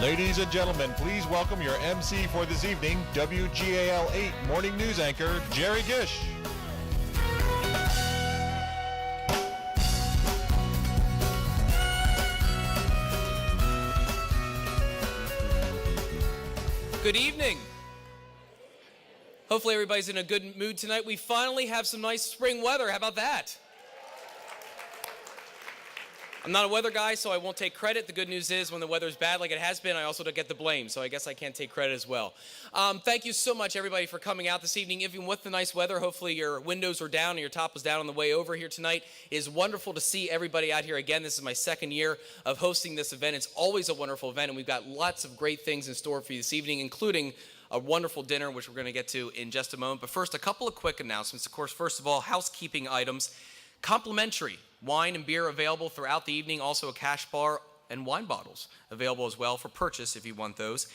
Ladies and gentlemen, please welcome your MC for this evening, WGAL 8 Morning News Anchor, Jerry Gish. Good evening. Hopefully everybody's in a good mood tonight. We finally have some nice spring weather. How about that? I'm not a weather guy, so I won't take credit. The good news is when the weather's bad like it has been, I also don't get the blame, so I guess I can't take credit as well. Thank you so much, everybody, for coming out this evening. Even with the nice weather, hopefully your windows are down and your top was down on the way over here tonight. It is wonderful to see everybody out here again. This is my second year of hosting this event. It's always a wonderful event, and we've got lots of great things in store for you this evening, including a wonderful dinner, which we're going to get to in just a moment. But first, a couple of quick announcements. Of course, first of all, housekeeping items. Complimentary wine and beer available throughout the evening. Also a cash bar and wine bottles available as well for purchase if you want those.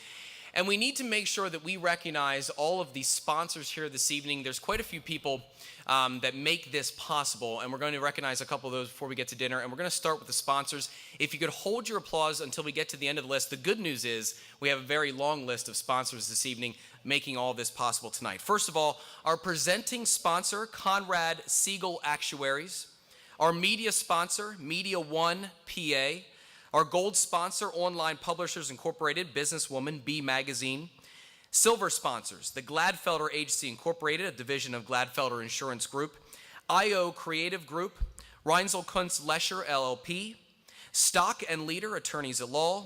And we need to make sure that we recognize all of the sponsors here this evening. There's quite a few people that make this possible, and we're going to recognize a couple of those before we get to dinner. And we're going to start with the sponsors. If you could hold your applause until we get to the end of the list. The good news is we have a very long list of sponsors this evening making all this possible tonight. First of all, our presenting sponsor, Conrad Siegel Actuaries. Our media sponsor, Media One PA. Our gold sponsor, Online Publishers Incorporated, businesswoman B Magazine. Silver sponsors, the Gladfelder Agency Incorporated, a division of Gladfelder Insurance Group. IO Creative Group. Reinzel Kunz Lesher LLP. Stock and Leader Attorneys at Law.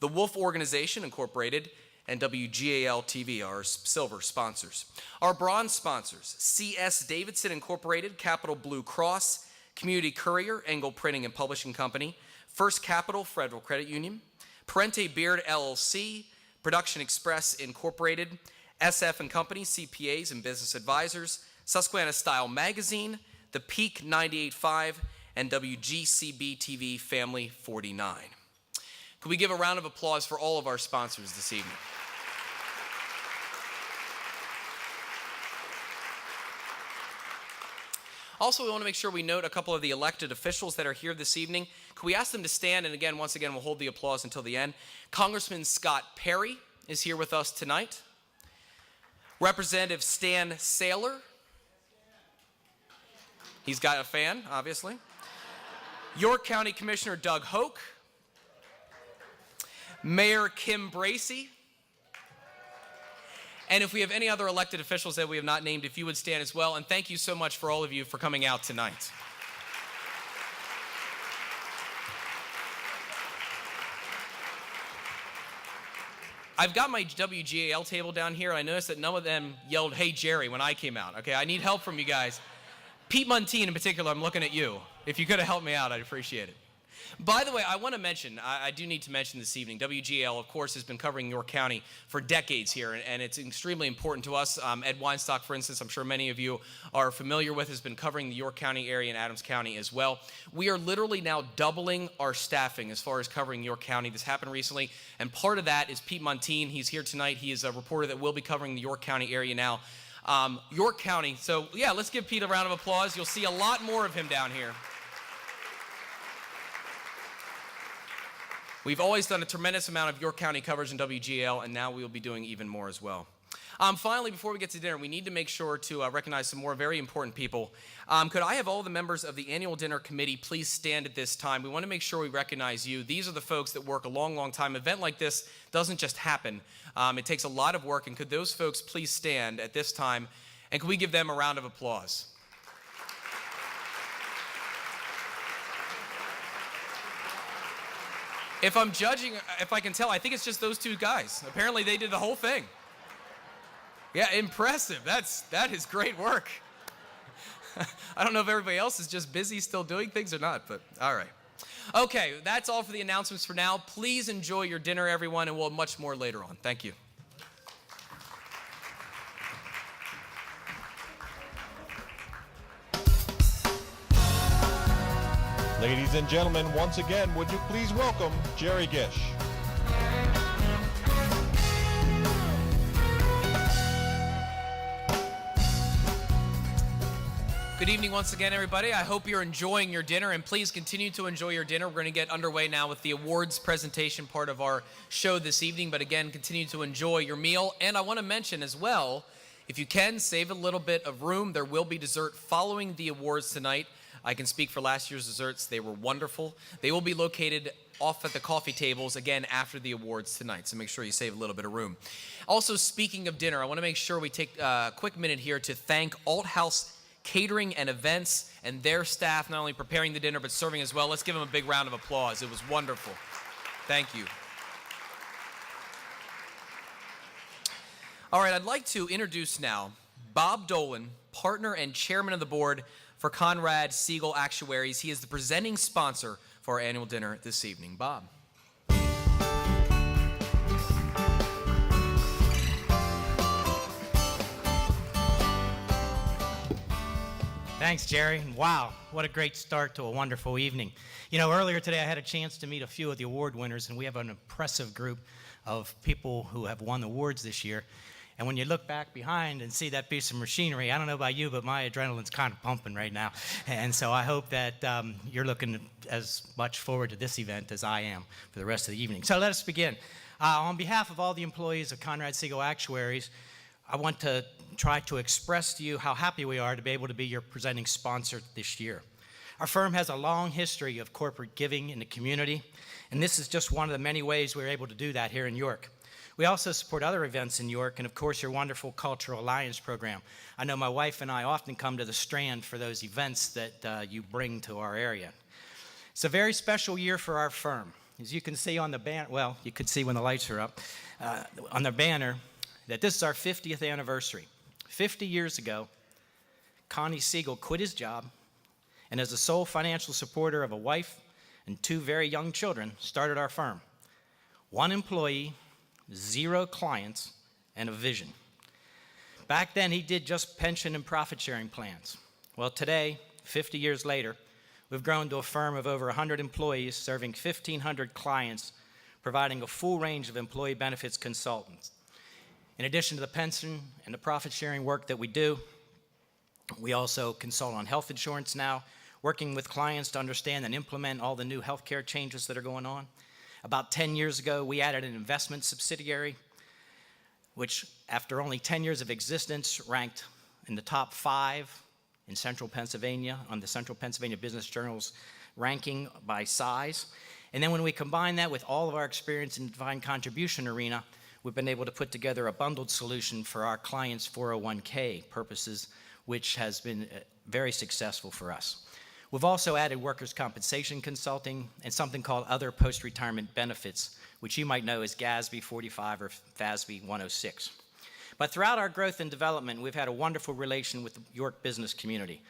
The Wolf Organization Incorporated. And WGAL TV, our silver sponsors. Our bronze sponsors, CS Davidson Incorporated, Capital Blue Cross, Community Courier, Engel Printing and Publishing Company, First Capital Federal Credit Union, Parente Beard LLC, Production Express Incorporated, SF and Company, CPAs and Business Advisors, Susquehanna Style Magazine, The Peak 98.5, and WGCB TV Family 49. Could we give a round of applause for all of our sponsors this evening? Also, we want to make sure we note a couple of the elected officials that are here this evening. Could we ask them to stand? And again, once again, we'll hold the applause until the end. Congressman Scott Perry is here with us tonight. Representative Stan Saylor. He's got a fan, obviously. York County Commissioner Doug Hoke. Mayor Kim Bracey. And if we have any other elected officials that we have not named, if you would stand as well. And thank you so much for all of you for coming out tonight. I've got my WGAL table down here. I noticed that none of them yelled, "Hey, Jerry," when I came out. Okay, I need help from you guys. Pete Muntean in particular, I'm looking at you. If you could have helped me out, I'd appreciate it. By the way, I want to mention, I do need to mention this evening, WGAL, of course, has been covering York County for decades here, and it's extremely important to us. Ed Weinstock, for instance, I'm sure many of you are familiar with, has been covering the York County area and Adams County as well. We are literally now doubling our staffing as far as covering York County. This happened recently, and part of that is Pete Muntean. He's here tonight. He is a reporter that will be covering the York County area now. York County, so yeah, let's give Pete a round of applause. You'll see a lot more of him down here. We've always done a tremendous amount of York County coverage in WGAL, and now we will be doing even more as well. Finally, before we get to dinner, we need to make sure to recognize some more very important people. Could I have all the members of the annual dinner committee please stand at this time? We want to make sure we recognize you. These are the folks that work a long, long time. An event like this doesn't just happen. It takes a lot of work, and could those folks please stand at this time, and could we give them a round of applause? If I'm judging, if I can tell, I think it's just those two guys. Apparently they did the whole thing. Yeah, impressive. That is great work. I don't know if everybody else is just busy still doing things or not, but all right. Okay, that's all for the announcements for now. Please enjoy your dinner, everyone, and we'll have much more later on. Thank you. Ladies and gentlemen, once again, would you please welcome Jerry Gish. Good Good evening once again, everybody. I hope you're enjoying your dinner, and please continue to enjoy your dinner. We're going to get underway now with the awards presentation part of our show this evening, but again, continue to enjoy your meal. And I want to mention as well, if you can, save a little bit of room. There will be dessert following the awards tonight. I can speak for last year's desserts. They were wonderful. They will be located off at the coffee tables, again, after the awards tonight, so make sure you save a little bit of room. Also, speaking of dinner, I want to make sure we take a quick minute here to thank Alt House Catering and Events and their staff, not only preparing the dinner, but serving as well. Let's give them a big round of applause. It was wonderful. Thank you. All right, I'd like to introduce now Bob Dolan, partner and chairman of the board for Conrad Siegel Actuaries. He is the presenting sponsor for our annual dinner this evening. Bob. Thanks, Jerry. Wow, what a great start to a wonderful evening. You know, earlier today I had a chance to meet a few of the award winners, and we have an impressive group of people who have won awards this year. And when you look back behind and see that piece of machinery, I don't know about you, but my adrenaline's kind of pumping right now. And so I hope that you're looking as much forward to this event as I am for the rest of the evening. So let us begin. On behalf of all the employees of Conrad Siegel Actuaries, I want to try to express to you how happy we are to be able to be your presenting sponsor this year. Our firm has a long history of corporate giving in the community, and this is just one of the many ways we're able to do that here in York. We also support other events in York, and of course your wonderful Cultural Alliance program. I know my wife and I often come to the Strand for those events that you bring to our area. It's a very special year for our firm. As you can see on the banner, well, you could see when the lights are up, on the banner, that this is our 50th anniversary. 50 years ago, Connie Siegel quit his job and as the sole financial supporter of a wife and two very young children, started our firm. 1 employee, 0 clients, and a vision. Back then, he did just pension and profit sharing plans. Well, today, 50 years later, we've grown to a firm of over 100 employees, serving 1,500 clients, providing a full range of employee benefits consultants. In addition to the pension and the profit-sharing work that we do, we also consult on health insurance now, working with clients to understand and implement all the new healthcare changes that are going on. About 10 years ago, we added an investment subsidiary, which, after only 10 years of existence, ranked in the top 5 in Central Pennsylvania on the Central Pennsylvania Business Journal's ranking by size. And then when we combine that with all of our experience in the defined contribution arena, we've been able to put together a bundled solution for our clients' 401k purposes, which has been very successful for us. We've also added workers' compensation consulting and something called other post-retirement benefits, which you might know as GASB 45 or FASB 106. But throughout our growth and development, we've had a wonderful relation with the York business community.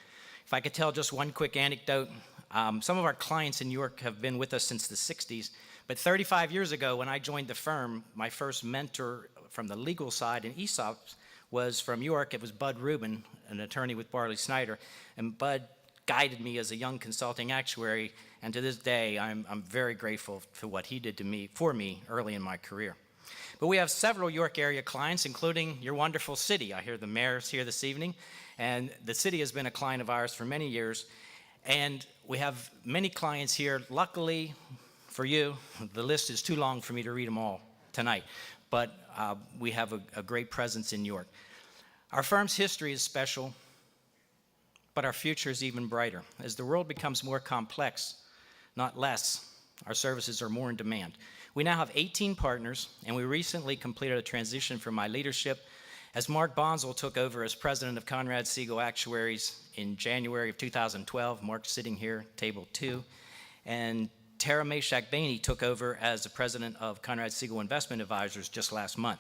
If I could tell just one quick anecdote, some of our clients in York have been with us since the 60s, but 35 years ago when I joined the firm, my first mentor from the legal side in ESOPs was from York. It was Bud Rubin, an attorney with Barley Snyder, and Bud guided me as a young consulting actuary, and to this day, I'm very grateful for what he did for me early in my career. But we have several York area clients, including your wonderful city. I hear the mayor's here this evening, and the city has been a client of ours for many years, and we have many clients here. Luckily for you, the list is too long for me to read them all tonight, but we have a great presence in York. Our firm's history is special, but our future is even brighter. As the world becomes more complex, not less, our services are more in demand. We now have 18 partners, and we recently completed a transition from my leadership as Mark Bonsall took over as president of Conrad Siegel Actuaries in January of 2012. Mark's sitting here, table 2. And Tara Meshach-Bainey took over as the president of Conrad Siegel Investment Advisors just last month.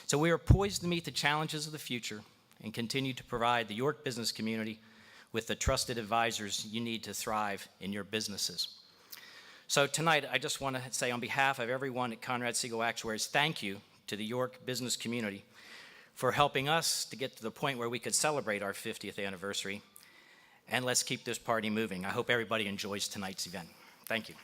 So we are poised to meet the challenges of the future and continue to provide the York business community with the trusted advisors you need to thrive in your businesses. So tonight, I just want to say on behalf of everyone at Conrad Siegel Actuaries, thank you to the York business community for helping us to get to the point where we could celebrate our 50th anniversary. And let's keep this party moving. I hope everybody enjoys tonight's event. Thank you.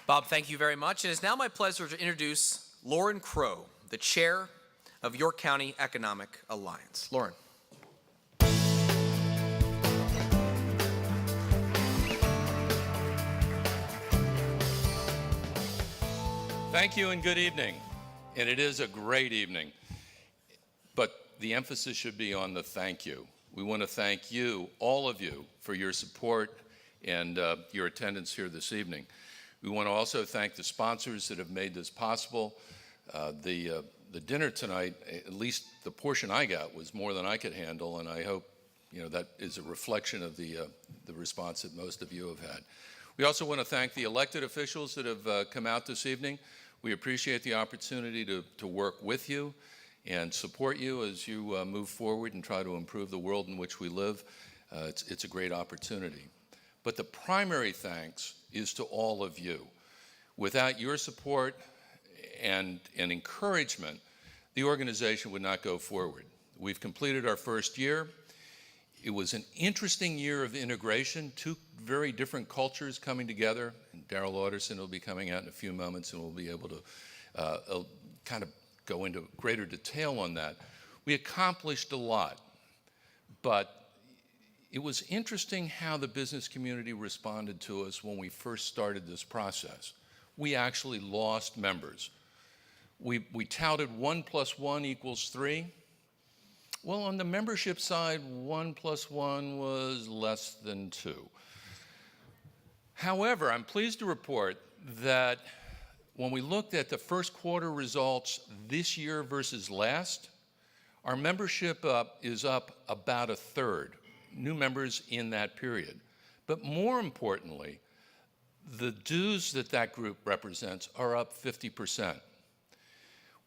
Bob, thank you very much. It is now my pleasure to introduce Lauren Crow, the the chair of York County Economic Alliance. Lauren. Thank you and good evening. And it is a great evening. But the emphasis should be on the thank you. We want to thank you, all of you, for your support and your attendance here this evening. We want to also thank the sponsors that have made this possible. The dinner tonight, at least the portion I got, was more than I could handle, and I hope that is a reflection of the response that most of you have had. We also want to thank the elected officials that have come out this evening. We appreciate the opportunity to work with you and support you as you move forward and try to improve the world in which we live. It's a great opportunity. But the primary thanks is to all of you. Without your support and encouragement, the organization would not go forward. We've completed our first year. It was an interesting year of integration, two very different cultures coming together. And Darrell Lauderson will be coming out in a few moments, and we'll be able to kind of go into greater detail on that. We accomplished a lot, but it was interesting how the business community responded to us when we first started this process. We actually lost members. We touted 1 + 1 = 3. Well, on the membership side, 1 + 1 was less than 2. However, I'm pleased to report that when we looked at the first quarter results this year versus last, our membership is up about 1/3, new members in that period. But more importantly, the dues that group represents are up 50%.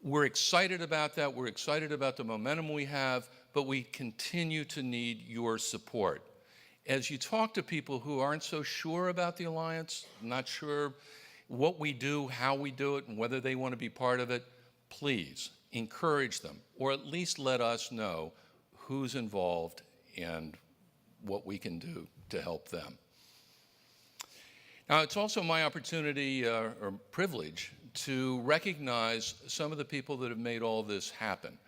We're excited about that. We're excited about the momentum we have, but we continue to need your support. As you talk to people who aren't so sure about the Alliance, not sure what we do, how we do it, and whether they want to be part of it, please encourage them, or at least let us know who's involved and what we can do to help them. Now, it's also my opportunity or privilege to recognize some of the people that have made all this happen.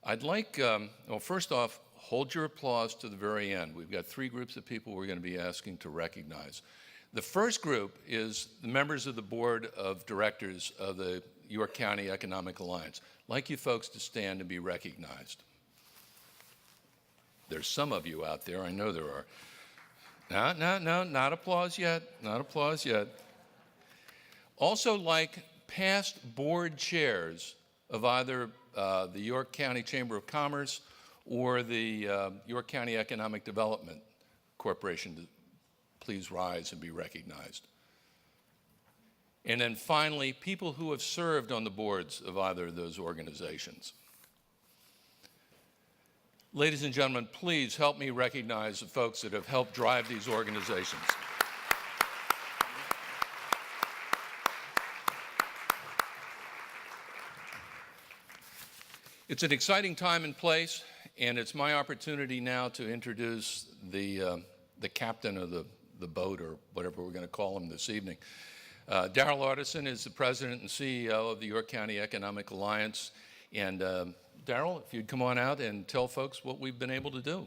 I'd like, well, first off, hold your applause to the very end. We've got 3 groups of people we're going to be asking to recognize. The first group is the members of the board of directors of the York County Economic Alliance. I'd like you folks to stand and be recognized. There's some of you out there, I know there are. No, not applause yet, not applause yet. Also, like past board chairs of either the York County Chamber of Commerce or the York County Economic Development Corporation, please rise and be recognized. And then finally, people who have served on the boards of either of those organizations. Ladies and gentlemen, please help me recognize the folks that have helped drive these organizations. It's an exciting time and place, and it's my opportunity now to introduce the captain of the boat, or whatever we're going to call him this evening. Darrell Lauderson is the president and CEO of the York County Economic Alliance. And Darrell, if you'd come on out and tell folks what we've been able to do.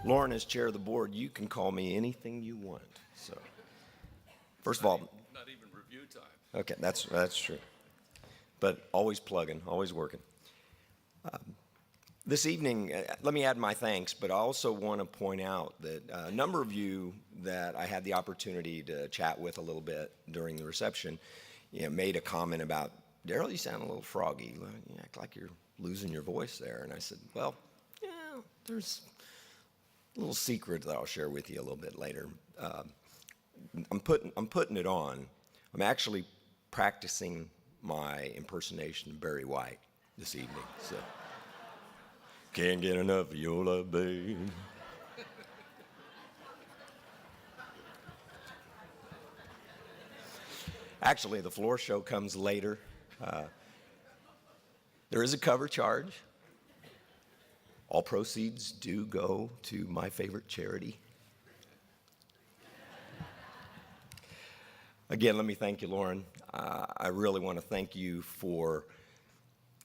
Lauren, as chair of the board, you can call me anything you want. So, first of all, not even review time. Okay, that's true. But always plugging, always working. This evening, let me add my thanks, but I also want to point out that a number of you that I had the opportunity to chat with a little bit during the reception, made a comment about, Darrell, you sound a little froggy. You act like you're losing your voice there. And I said, well, yeah, there's a little secret that I'll share with you a little bit later. I'm putting it on. I'm actually practicing my impersonation of Barry White this evening. So, can't get enough of your love, babe. Actually, the floor show comes later. There is a cover charge. All proceeds do go to my favorite charity. Again, let me thank you, Lauren. I really want to thank you for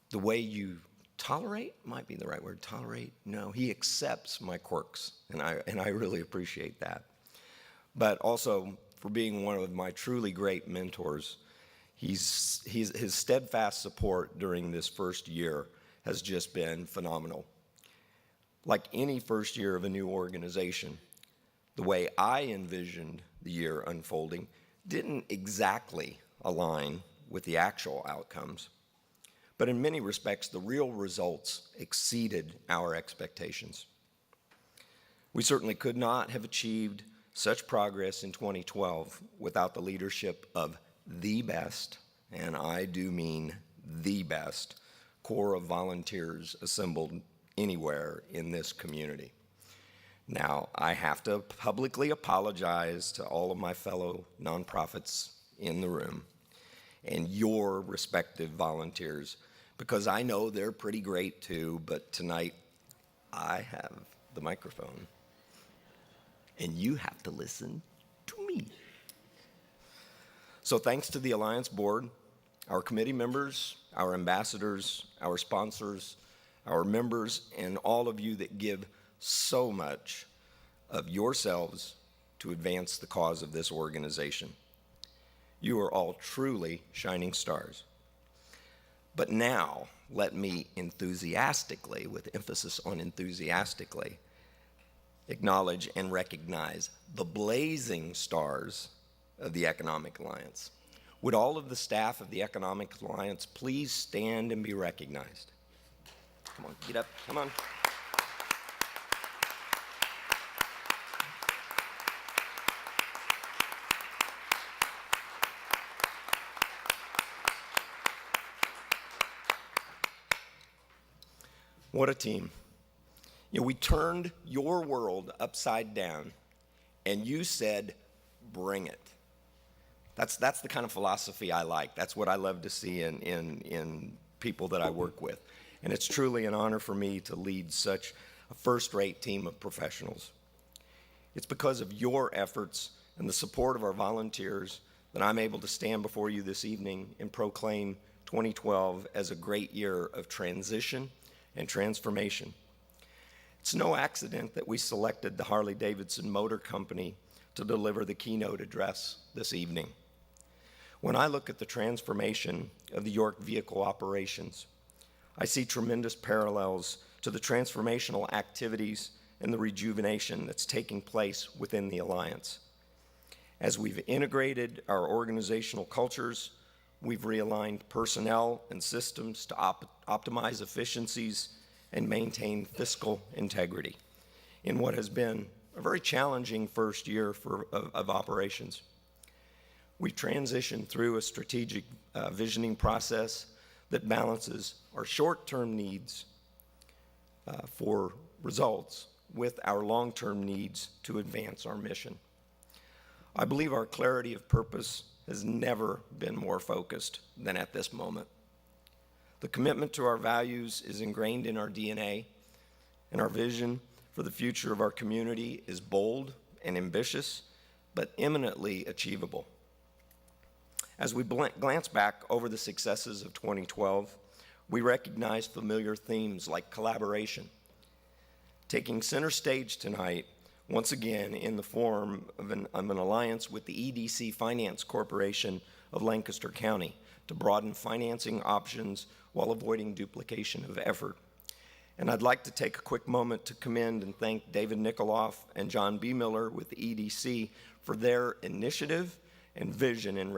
the way you tolerate, might be the right word, tolerate? No, he accepts my quirks, and I really appreciate that. But also for being one of my truly great mentors. His steadfast support during this first year has just been phenomenal. Like any first year of a new organization, the way I envisioned the year unfolding didn't exactly align with the actual outcomes, but in many respects, the real results exceeded our expectations. We certainly could not have achieved such progress in 2012 without the leadership of the best, and I do mean the best, corps of volunteers assembled anywhere in this community. Now, I have to publicly apologize to all of my fellow nonprofits in the room and your respective volunteers, because I know they're pretty great too, but tonight I have the microphone and you have to listen to me. So thanks to the Alliance Board, our committee members, our ambassadors, our sponsors, our members, and all of you that give so much of yourselves to advance the cause of this organization. You are all truly shining stars. But now, let me enthusiastically, with emphasis on enthusiastically, acknowledge and recognize the blazing stars of the Economic Alliance. Would all of the staff of the Economic Alliance please stand and be recognized? Come on, get up, come on. What a team. You know, we turned your world upside down and you said, bring it. That's the kind of philosophy I like. That's what I love to see in people that I work with. And it's truly an honor for me to lead such a first-rate team of professionals. It's because of your efforts and the support of our volunteers that I'm able to stand before you this evening and proclaim 2012 as a great year of transition and transformation. It's no accident that we selected the Harley-Davidson Motor Company to deliver the keynote address this evening. When I look at the transformation of the York vehicle operations, I see tremendous parallels to the transformational activities and the rejuvenation that's taking place within the Alliance. As we've integrated our organizational cultures, we've realigned personnel and systems to optimize efficiencies and maintain fiscal integrity in what has been a very challenging first year of operations. We transitioned through a strategic visioning process that balances our short-term needs for results with our long-term needs to advance our mission. I believe our clarity of purpose has never been more focused than at this moment. The commitment to our values is ingrained in our DNA, and our vision for the future of our community is bold and ambitious, but eminently achievable. As we glance back over the successes of 2012, we recognize familiar themes like collaboration. Taking center stage tonight, once again in the form of an alliance with the EDC Finance Corporation of Lancaster County to broaden financing options while avoiding duplication of effort. And I'd like to take a quick moment to commend and thank David Nikoloff and John B. Miller with the EDC for their initiative and vision in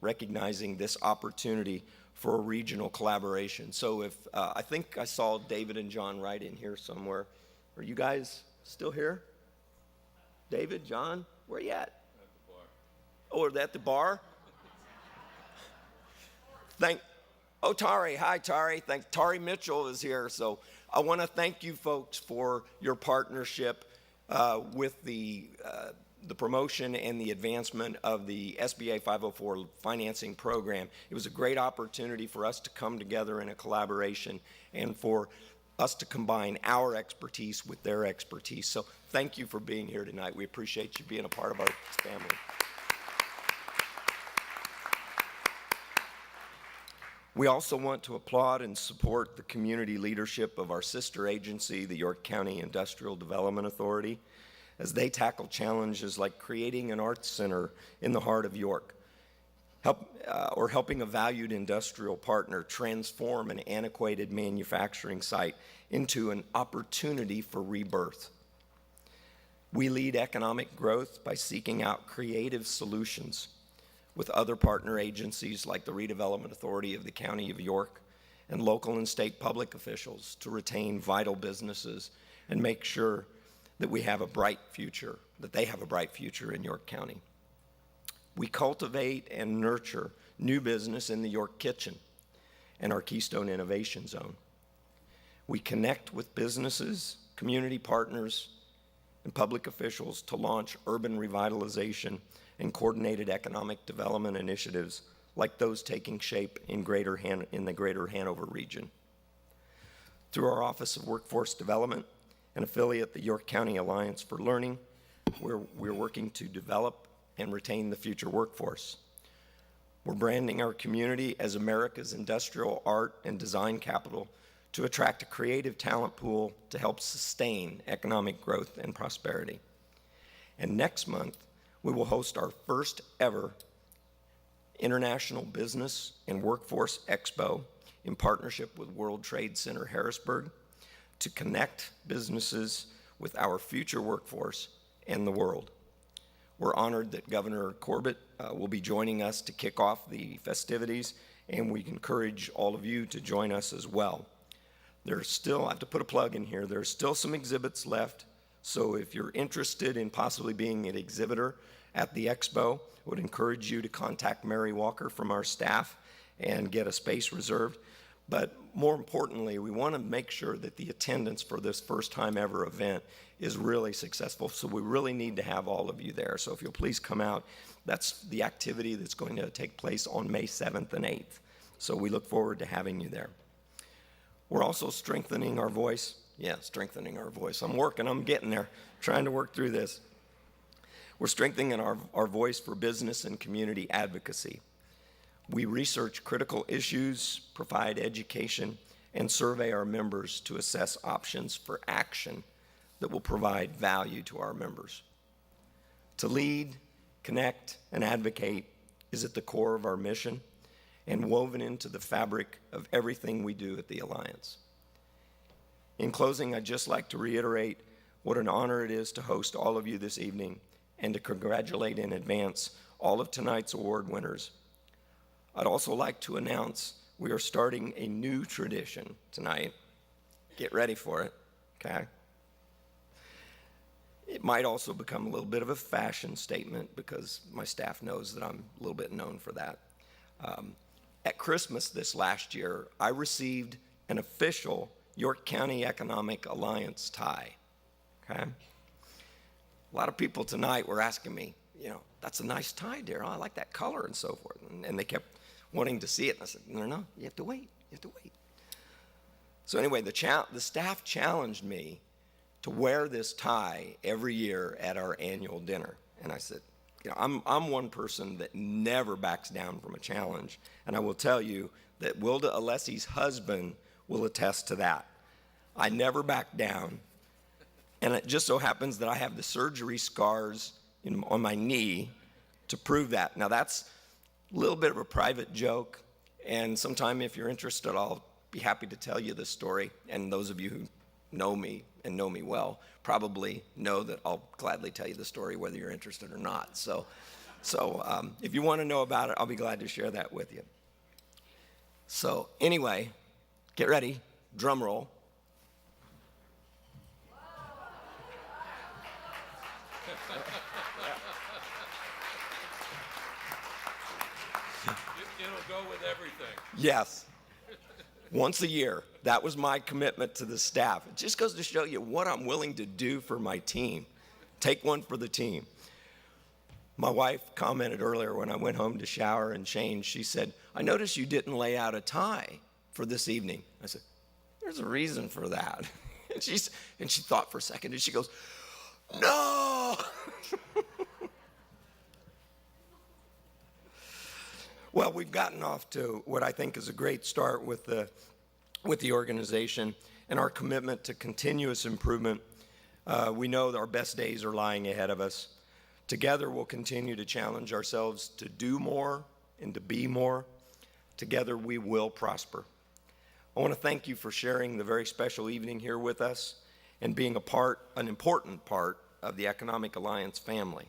recognizing this opportunity for a regional collaboration. So if, I think I saw David and John right in here somewhere. Are you guys still here? David, John, where are you at? At the bar. Oh, are they at the bar? Tari, hi Tari. Tari Mitchell is here. So I want to thank you folks for your partnership with the promotion and the advancement of the SBA 504 financing program. It was a great opportunity for us to come together in a collaboration and for us to combine our expertise with their expertise. So thank you for being here tonight. We appreciate you being a part of our family. We also want to applaud and support the community leadership of our sister agency, the York County Industrial Development Authority, as they tackle challenges like creating an arts center in the heart of York, helping a valued industrial partner transform an antiquated manufacturing site into an opportunity for rebirth. We lead economic growth by seeking out creative solutions with other partner agencies like the Redevelopment Authority of the County of York and local and state public officials to retain vital businesses and make sure that we have a bright future, that they have a bright future in York County. We cultivate and nurture new business in the York Kitchen and our Keystone Innovation Zone. We connect with businesses, community partners, and public officials to launch urban revitalization and coordinated economic development initiatives like those taking shape in the greater Hanover region. Through our Office of Workforce Development, an affiliate, the York County Alliance for Learning, we're working to develop and retain the future workforce. We're branding our community as America's industrial art and design capital to attract a creative talent pool to help sustain economic growth and prosperity. And next month, we will host our first ever International Business and Workforce Expo in partnership with World Trade Center Harrisburg to connect businesses with our future workforce and the world. We're honored that Governor Corbett will be joining us to kick off the festivities, and we encourage all of you to join us as well. There's still, I have to put a plug in here, there's still some exhibits left, so if you're interested in possibly being an exhibitor at the expo, I would encourage you to contact Mary Walker from our staff and get a space reserved. But more importantly, we want to make sure that the attendance for this first time ever event is really successful. So we really need to have all of you there. So if you'll please come out, that's the activity that's going to take place on May 7th and 8th. So we look forward to having you there. We're also strengthening our voice. Yeah, strengthening our voice. I'm getting there, trying to work through this. We're strengthening our voice for business and community advocacy. We research critical issues, provide education, and survey our members to assess options for action that will provide value to our members. To lead, connect, and advocate is at the core of our mission and woven into the fabric of everything we do at the Alliance. In closing, I'd just like to reiterate what an honor it is to host all of you this evening and to congratulate in advance all of tonight's award winners. I'd also like to announce we are starting a new tradition tonight. Get ready for it, okay? It might also become a little bit of a fashion statement because my staff knows that I'm a little bit known for that. At Christmas this last year, I received an official York County Economic Alliance tie, okay? A lot of people tonight were asking me, that's a nice tie, Darryl. I like that color and so forth. And they kept wanting to see it. And I said, no, you have to wait. So anyway, the staff challenged me to wear this tie every year at our annual dinner. And I said, I'm one person that never backs down from a challenge. And I will tell you that Wilda Alessi's husband will attest to that. I never back down. And it just so happens that I have the surgery scars on my knee to prove that. Now, that's a little bit of a private joke, and sometime if you're interested, I'll be happy to tell you this story. And those of you who know me and know me well probably know that I'll gladly tell you the story whether you're interested or not. So if you want to know about it, I'll be glad to share that with you. So anyway, get ready, drum roll. It'll go with everything. Yes. Once a year. That was my commitment to the staff. It just goes to show you what I'm willing to do for my team. Take one for the team. My wife commented earlier when I went home to shower and change. She said, I noticed you didn't lay out a tie for this evening. I said, there's a reason for that. And she thought for a second, and she goes, no. Well, we've gotten off to what I think is a great start with the organization and our commitment to continuous improvement. We know that our best days are lying ahead of us. Together, we'll continue to challenge ourselves to do more and to be more. Together, we will prosper. I want to thank you for sharing the very special evening here with us and being an important part of the Economic Alliance family.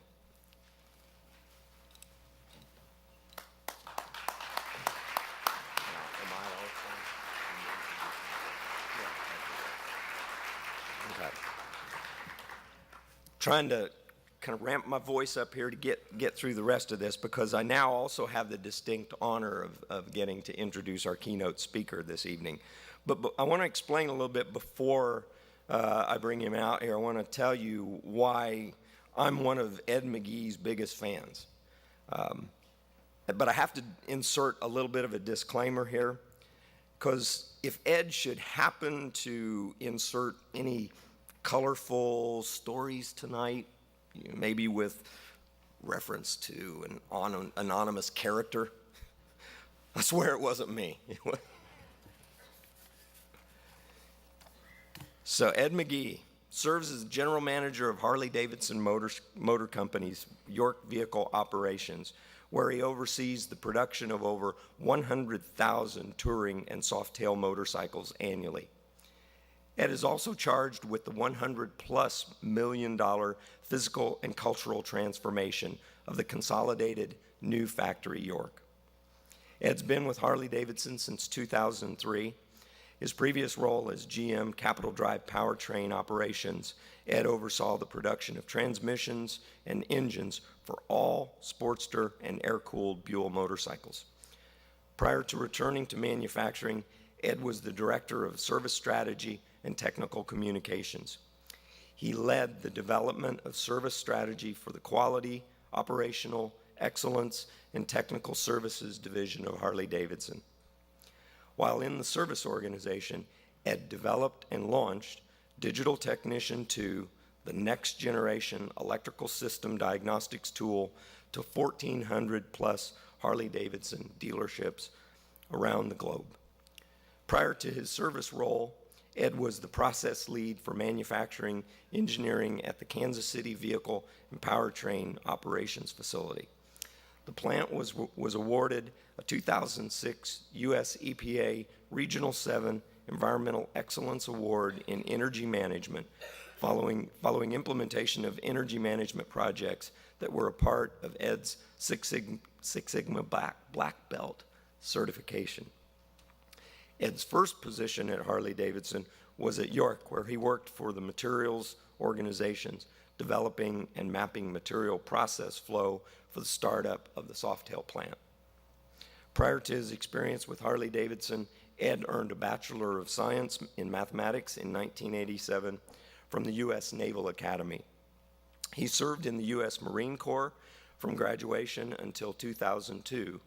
Trying to kind of ramp my voice up here to get through the rest of this, because I now also have the distinct honor of getting to introduce our keynote speaker this evening. But I want to explain a little bit before I bring him out here. I want to tell you why I'm one of Ed McGee's biggest fans. But I have to insert a little bit of a disclaimer here, because if Ed should happen to insert any colorful stories tonight, maybe with reference to an anonymous character, I swear it wasn't me. So Ed McGee serves as general manager of Harley-Davidson Motor Company's York Vehicle Operations, where he oversees the production of over 100,000 touring and softail motorcycles annually. Ed is also charged with the $100+ million physical and cultural transformation of the consolidated new factory York. Ed's been with Harley-Davidson since 2003. His previous role as GM Capital Drive Powertrain Operations, Ed oversaw the production of transmissions and engines for all Sportster and air-cooled Buell motorcycles. Prior to returning to manufacturing, Ed was the director of service strategy and technical communications. He led the development of service strategy for the quality, operational, excellence, and technical services division of Harley-Davidson. While in the service organization, Ed developed and launched Digital Technician 2, the next generation electrical system diagnostics tool, to 1,400 plus Harley-Davidson dealerships around the globe. Prior to his service role, Ed was the process lead for manufacturing engineering at the Kansas City Vehicle and Powertrain Operations Facility. The plant was awarded a 2006 U.S. EPA Regional 7 Environmental Excellence Award in Energy Management following implementation of energy management projects that were a part of Ed's Six Sigma Black Belt certification. Ed's first position at Harley-Davidson was at York, where he worked for the materials organizations, developing and mapping material process flow for the startup of the Softail plant. Prior to his experience with Harley-Davidson, Ed earned a Bachelor of Science in Mathematics in 1987 from the U.S. Naval Academy. He served in the U.S. Marine Corps from graduation until 2002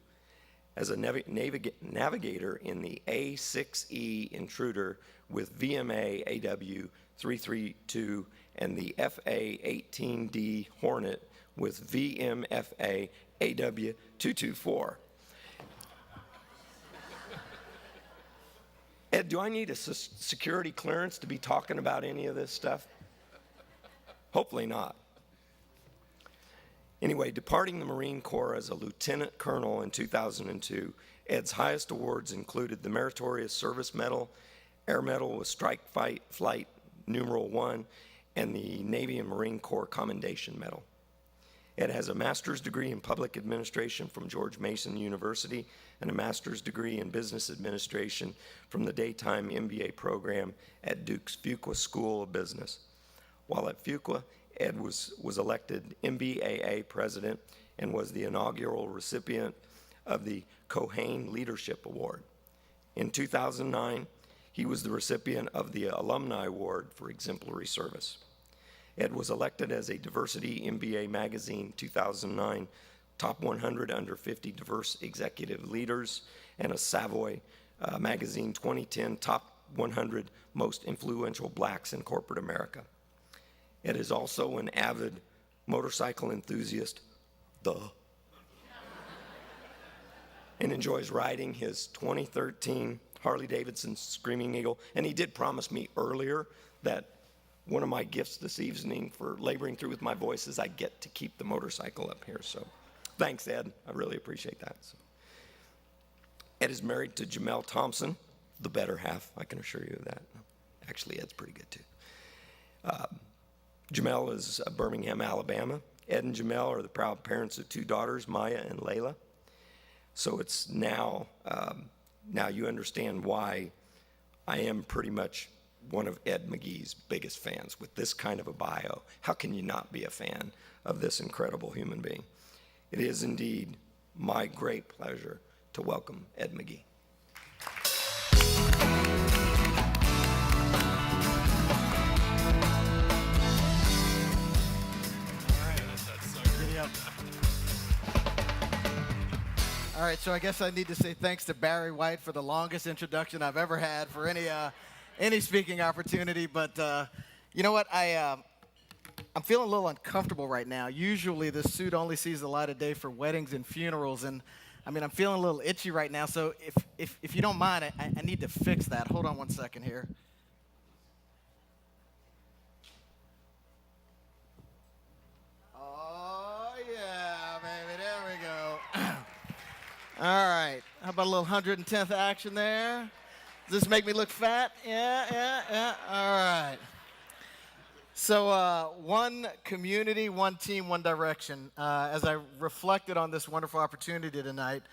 as a navigator in the A6E Intruder with VMA AW332 and the FA-18D Hornet with VMFA AW224. Ed, do I need a security clearance to be talking about any of this stuff? Hopefully not. Anyway, departing the Marine Corps as a lieutenant colonel in 2002, Ed's highest awards included the Meritorious Service Medal, Air Medal with Strike Flight numeral 1, and the Navy and Marine Corps Commendation Medal. Ed has a master's degree in public administration from George Mason University and a master's degree in business administration from the daytime MBA program at Duke's Fuqua School of Business. While at Fuqua, Ed was elected MBAA president and was the inaugural recipient of the Cohane Leadership Award. In 2009, he was the recipient of the Alumni Award for exemplary service. Ed was elected as a Diversity MBA Magazine 2009 Top 100 Under 50 Diverse Executive Leaders and a Savoy Magazine 2010 Top 100 most influential blacks in corporate America. Ed is also an avid motorcycle enthusiast, and enjoys riding his 2013 Harley-Davidson Screaming Eagle. And he did promise me earlier that one of my gifts this evening for laboring through with my voice is I get to keep the motorcycle up here. So thanks, Ed. I really appreciate that. So, Ed is married to Jamel Thompson, the better half, I can assure you of that. Actually, Ed's pretty good too. Jamel is Birmingham, Alabama. Ed and Jamel are the proud parents of 2 daughters, Maya and Layla. So it's now you understand why I am pretty much one of Ed McGee's biggest fans with this kind of a bio. How can you not be a fan of this incredible human being? It is indeed my great pleasure to welcome Ed McGee. All right, so I guess I need to say thanks to Barry White for the longest introduction I've ever had for any speaking opportunity. But you know what? I'm feeling a little uncomfortable right now. Usually this suit only sees the light of day for weddings and funerals, and I mean, I'm feeling a little itchy right now. So if you don't mind, I need to fix that. Hold on one second here. Oh yeah, baby, there we go. All right, how about a little 110th action there? Does this make me look fat? Yeah. All right. So one community, one team, one direction. As I reflected on this wonderful opportunity tonight,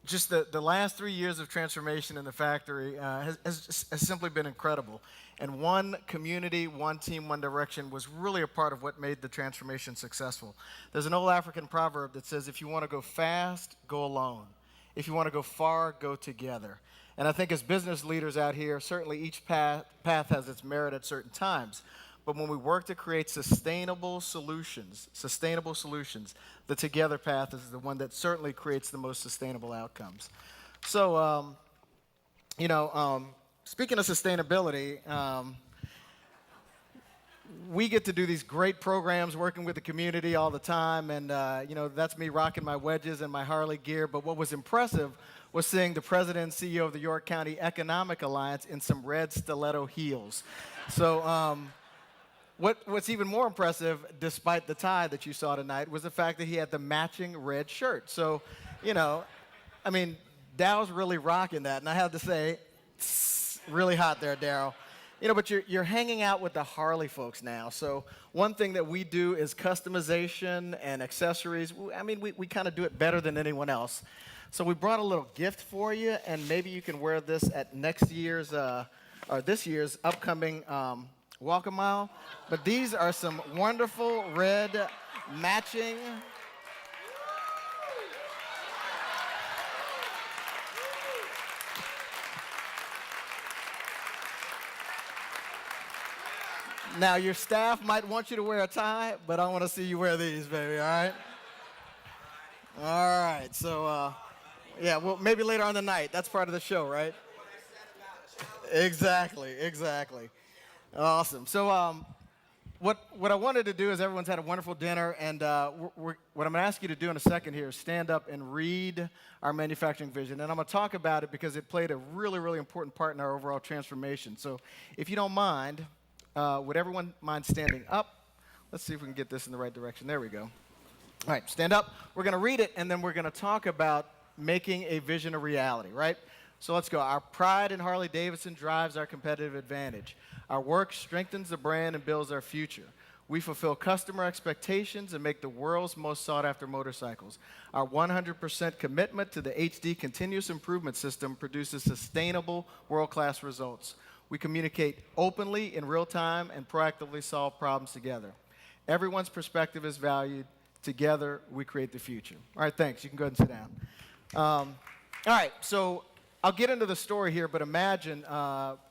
just the last 3 years of transformation in the factory has simply been incredible. And one community, one team, one direction was really a part of what made the transformation successful. There's an old African proverb that says, if you want to go fast, go alone. If you want to go far, go together. And I think as business leaders out here, certainly each path has its merit at certain times. But when we work to create sustainable solutions, the together path is the one that certainly creates the most sustainable outcomes. So, speaking of sustainability, we get to do these great programs working with the community all the time, and that's me rocking my wedges and my Harley gear. But what was impressive was seeing the president and CEO of the York County Economic Alliance in some red stiletto heels. So what's even more impressive, despite the tie that you saw tonight, was the fact that he had the matching red shirt. So, Dow's really rocking that, and I have to say, really hot there, Darryl. But you're hanging out with the Harley folks now. So one thing that we do is customization and accessories. We kind of do it better than anyone else. So we brought a little gift for you, and maybe you can wear this at this year's upcoming Walk a Mile. But these are some wonderful red matching. Now, your staff might want you to wear a tie, but I want to see you wear these, baby, all right? All right, so, well, maybe later on the night. That's part of the show, right? Exactly. Awesome. So, what I wanted to do is everyone's had a wonderful dinner, and what I'm going to ask you to do in a second here is stand up and read our manufacturing vision. And I'm going to talk about it because it played a really, really important part in our overall transformation. So, if you don't mind, would everyone mind standing up? Let's see if we can get this in the right direction. There we go. All right, stand up. We're going to read it, and then we're going to talk about making a vision a reality, right? So let's go. Our pride in Harley-Davidson drives our competitive advantage. Our work strengthens the brand and builds our future. We fulfill customer expectations and make the world's most sought-after motorcycles. Our 100% commitment to the HD continuous improvement system produces sustainable world-class results. We communicate openly in real time and proactively solve problems together. Everyone's perspective is valued. Together, we create the future. All right, thanks. You can go ahead and sit down. All right, so I'll get into the story here, but imagine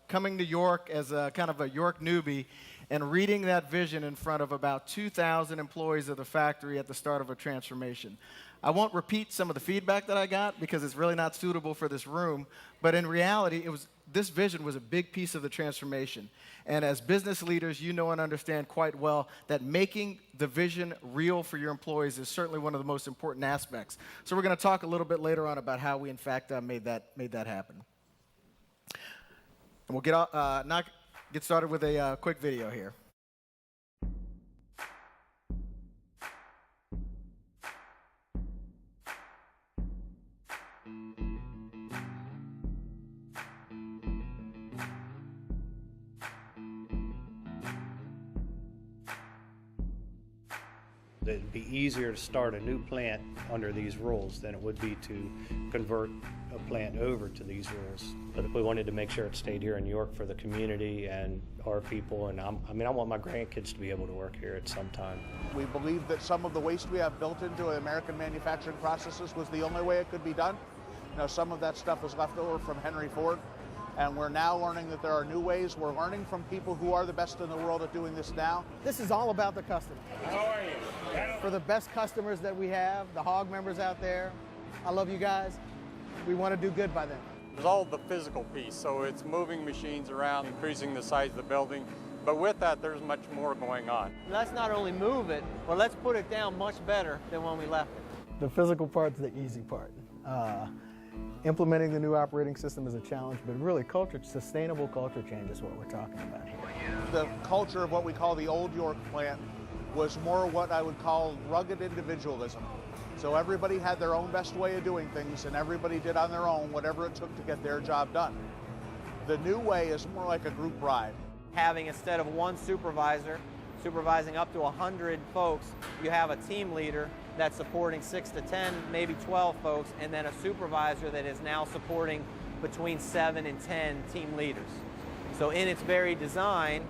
coming to York as a kind of a York newbie and reading that vision in front of about 2,000 employees of the factory at the start of a transformation. I won't repeat some of the feedback that I got because it's really not suitable for this room, but in reality, this vision was a big piece of the transformation. And as business leaders, you know and understand quite well that making the vision real for your employees is certainly one of the most important aspects. So we're going to talk a little bit later on about how we, in fact, made that happen. And we'll get started with a quick video here. It'd be easier to start a new plant under these rules than it would be to convert a plant over to these rules. But we wanted to make sure it stayed here in New York for the community and our people, and I want my grandkids to be able to work here at some time. We believe that some of the waste we have built into American manufacturing processes was the only way it could be done. You know, some of that stuff was left over from Henry Ford, and we're now learning that there are new ways. We're learning from people who are the best in the world at doing this now. This is all about the customer. How are you? For the best customers that we have, the hog members out there, I love you guys. We want to do good by them. There's all the physical piece, so it's moving machines around, increasing the size of the building. But with that, there's much more going on. Let's not only move it, but let's put it down much better than when we left it. The physical part's the easy part. Implementing the new operating system is a challenge, but really sustainable culture change is what we're talking about here. The culture of what we call the old York plant was more what I would call rugged individualism. So everybody had their own best way of doing things, and everybody did on their own whatever it took to get their job done. The new way is more like a group ride. Having, instead of one supervisor supervising up to 100 folks, you have a team leader that's supporting 6 to 10, maybe 12 folks, and then a supervisor that is now supporting between 7 and 10 team leaders. So in its very design,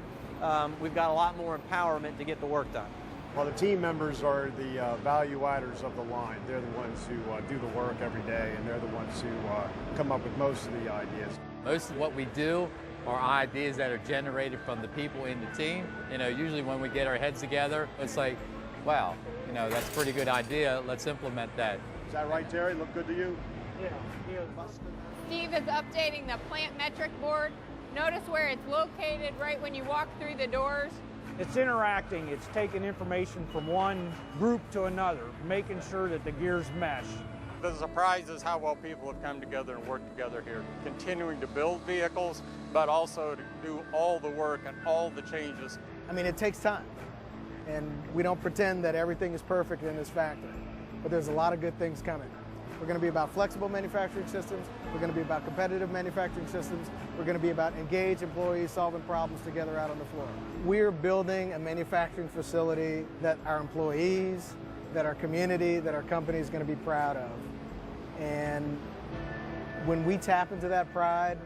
we've got a lot more empowerment to get the work done. Well, the team members are the value adders of the line. They're the ones who do the work every day, and they're the ones who come up with most of the ideas. Most of what we do are ideas that are generated from the people in the team. You know, usually when we get our heads together, it's like, wow, you know, that's a pretty good idea. Let's implement that. Is that right, Terry? Look good to you? Yeah. Steve is updating the plant metric board. Notice where it's located right when you walk through the doors. It's interacting. It's taking information from one group to another, making sure that the gears mesh. The surprise is how well people have come together and worked together here, continuing to build vehicles, but also to do all the work and all the changes. I mean, it takes time, and we don't pretend that everything is perfect in this factory, but there's a lot of good things coming. We're going to be about flexible manufacturing systems. We're going to be about competitive manufacturing systems. We're going to be about engaged employees solving problems together out on the floor. We're building a manufacturing facility that our employees, that our community, that our company is going to be proud of. And when we tap into that pride,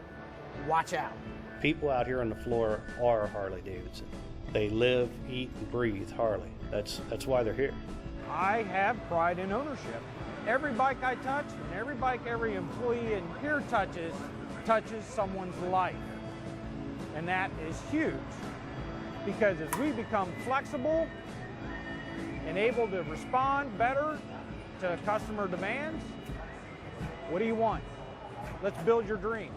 watch out. People out here on the floor are Harley-Davidson. They live, eat, and breathe Harley. That's why they're here. I have pride in ownership. Every bike I touch and every bike every employee in here touches someone's life. And that is huge, because as we become flexible and able to respond better to customer demands, what do you want? Let's build your dream.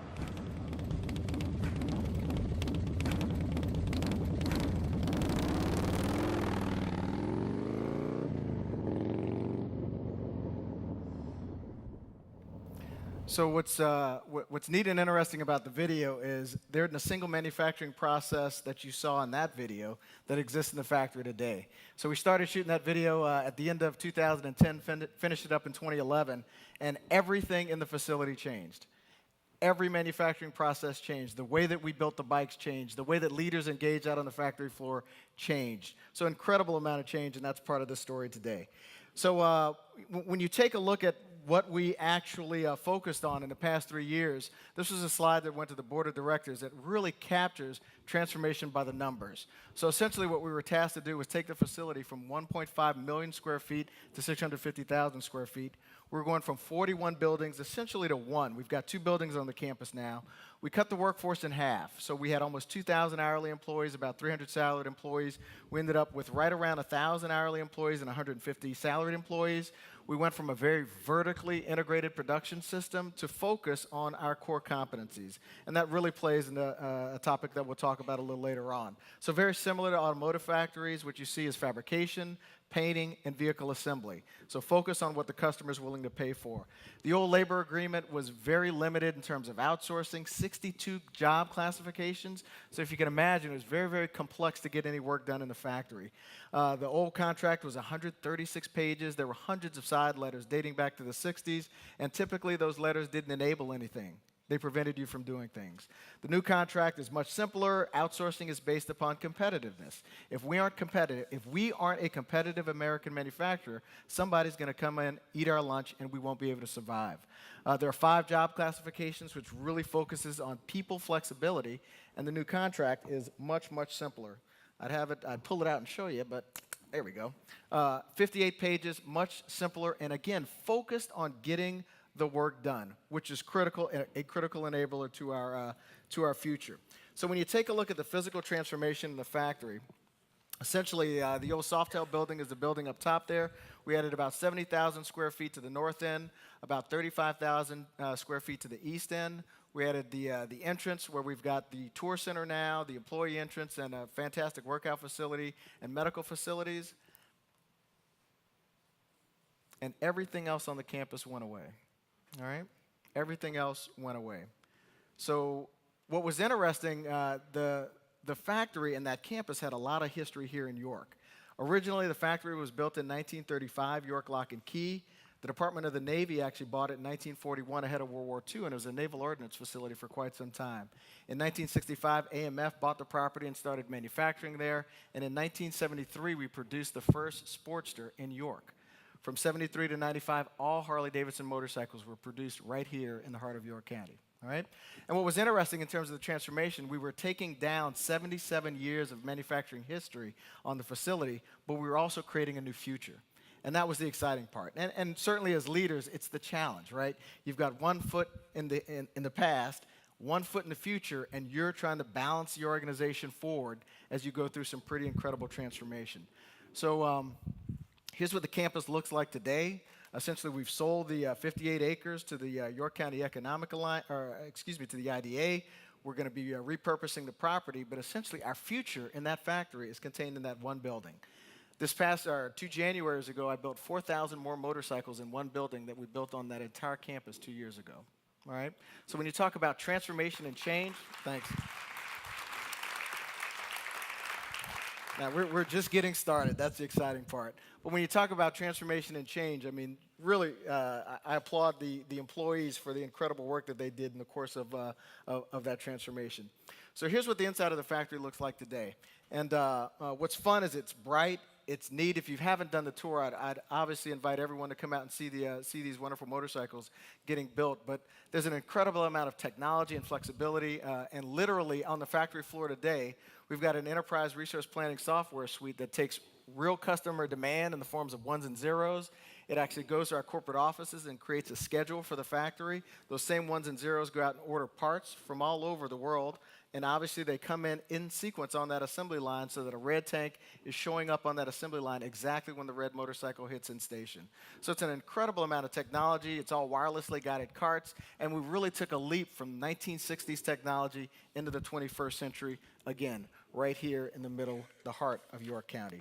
So what's neat and interesting about the video is they're in a single manufacturing process that you saw in that video that exists in the factory today. So we started shooting that video at the end of 2010, finished it up in 2011, and everything in the facility changed. Every manufacturing process changed. The way that we built the bikes changed. The way that leaders engaged out on the factory floor changed. So incredible amount of change, and that's part of the story today. So when you take a look at what we actually focused on in the past 3 years, this was a slide that went to the board of directors that really captures transformation by the numbers. So essentially what we were tasked to do was take the facility from 1.5 million square feet to 650,000 square feet. We're going from 41 buildings essentially to 1. We've got 2 buildings on the campus now. We cut the workforce in half. So we had almost 2,000 hourly employees, about 300 salaried employees. We ended up with right around 1,000 hourly employees and 150 salaried employees. We went from a very vertically integrated production system to focus on our core competencies. And that really plays into a topic that we'll talk about a little later on. So very similar to automotive factories, what you see is fabrication, painting, and vehicle assembly. So focus on what the customer is willing to pay for. The old labor agreement was very limited in terms of outsourcing, 62 job classifications. So if you can imagine, it was very, very complex to get any work done in the factory. The old contract was 136 pages. There were hundreds of side letters dating back to the 60s, and typically those letters didn't enable anything. They prevented you from doing things. The new contract is much simpler. Outsourcing is based upon competitiveness. If we aren't competitive, if we aren't a competitive American manufacturer, somebody's going to come in, eat our lunch, and we won't be able to survive. There are 5 job classifications, which really focuses on people flexibility, and the new contract is much, much simpler. I'd pull it out and show you, but there we go. 58 pages, much simpler, and again, focused on getting the work done, which is a critical enabler to our future. So when you take a look at the physical transformation in the factory, essentially the old Softail building is the building up top there. We added about 70,000 square feet to the north end, about 35,000 square feet to the east end. We added the entrance where we've got the tour center now, the employee entrance, and a fantastic workout facility and medical facilities. And everything else on the campus went away. All right? Everything else went away. So what was interesting, the factory and that campus had a lot of history here in York. Originally, the factory was built in 1935, York Lock and Key. The Department of the Navy actually bought it in 1941 ahead of World War II, and it was a naval ordnance facility for quite some time. In 1965, AMF bought the property and started manufacturing there. And in 1973, we produced the first Sportster in York. From 73 to 95, all Harley-Davidson motorcycles were produced right here in the heart of York County. All right? And what was interesting in terms of the transformation, we were taking down 77 years of manufacturing history on the facility, but we were also creating a new future. And that was the exciting part. And certainly as leaders, it's the challenge, right? You've got 1 foot in the past, 1 foot in the future, and you're trying to balance your organization forward as you go through some pretty incredible transformation. So here's what the campus looks like today. Essentially, we've sold the 58 acres to the York County Economic Alliance, to the IDA. We're going to be repurposing the property, but essentially our future in that factory is contained in that one building. This past 2 Januaries ago, I built 4,000 more motorcycles in one building that we built on that entire campus 2 years ago. All right? So when you talk about transformation and change, thanks. Now, we're just getting started. That's the exciting part. But when you talk about transformation and change, I mean, really, I applaud the employees for the incredible work that they did in the course of that transformation. So here's what the inside of the factory looks like today. And what's fun is it's bright. It's neat. If you haven't done the tour, I'd obviously invite everyone to come out and see these wonderful motorcycles getting built. But there's an incredible amount of technology and flexibility. And literally on the factory floor today, we've got an enterprise resource planning software suite that takes real customer demand in the forms of ones and zeros. It actually goes to our corporate offices and creates a schedule for the factory. Those same ones and zeros go out and order parts from all over the world. And obviously, they come in sequence on that assembly line so that a red tank is showing up on that assembly line exactly when the red motorcycle hits in station. So it's an incredible amount of technology. It's all wirelessly guided carts. And we really took a leap from 1960s technology into the 21st century, again, right here in the middle, the heart of York County.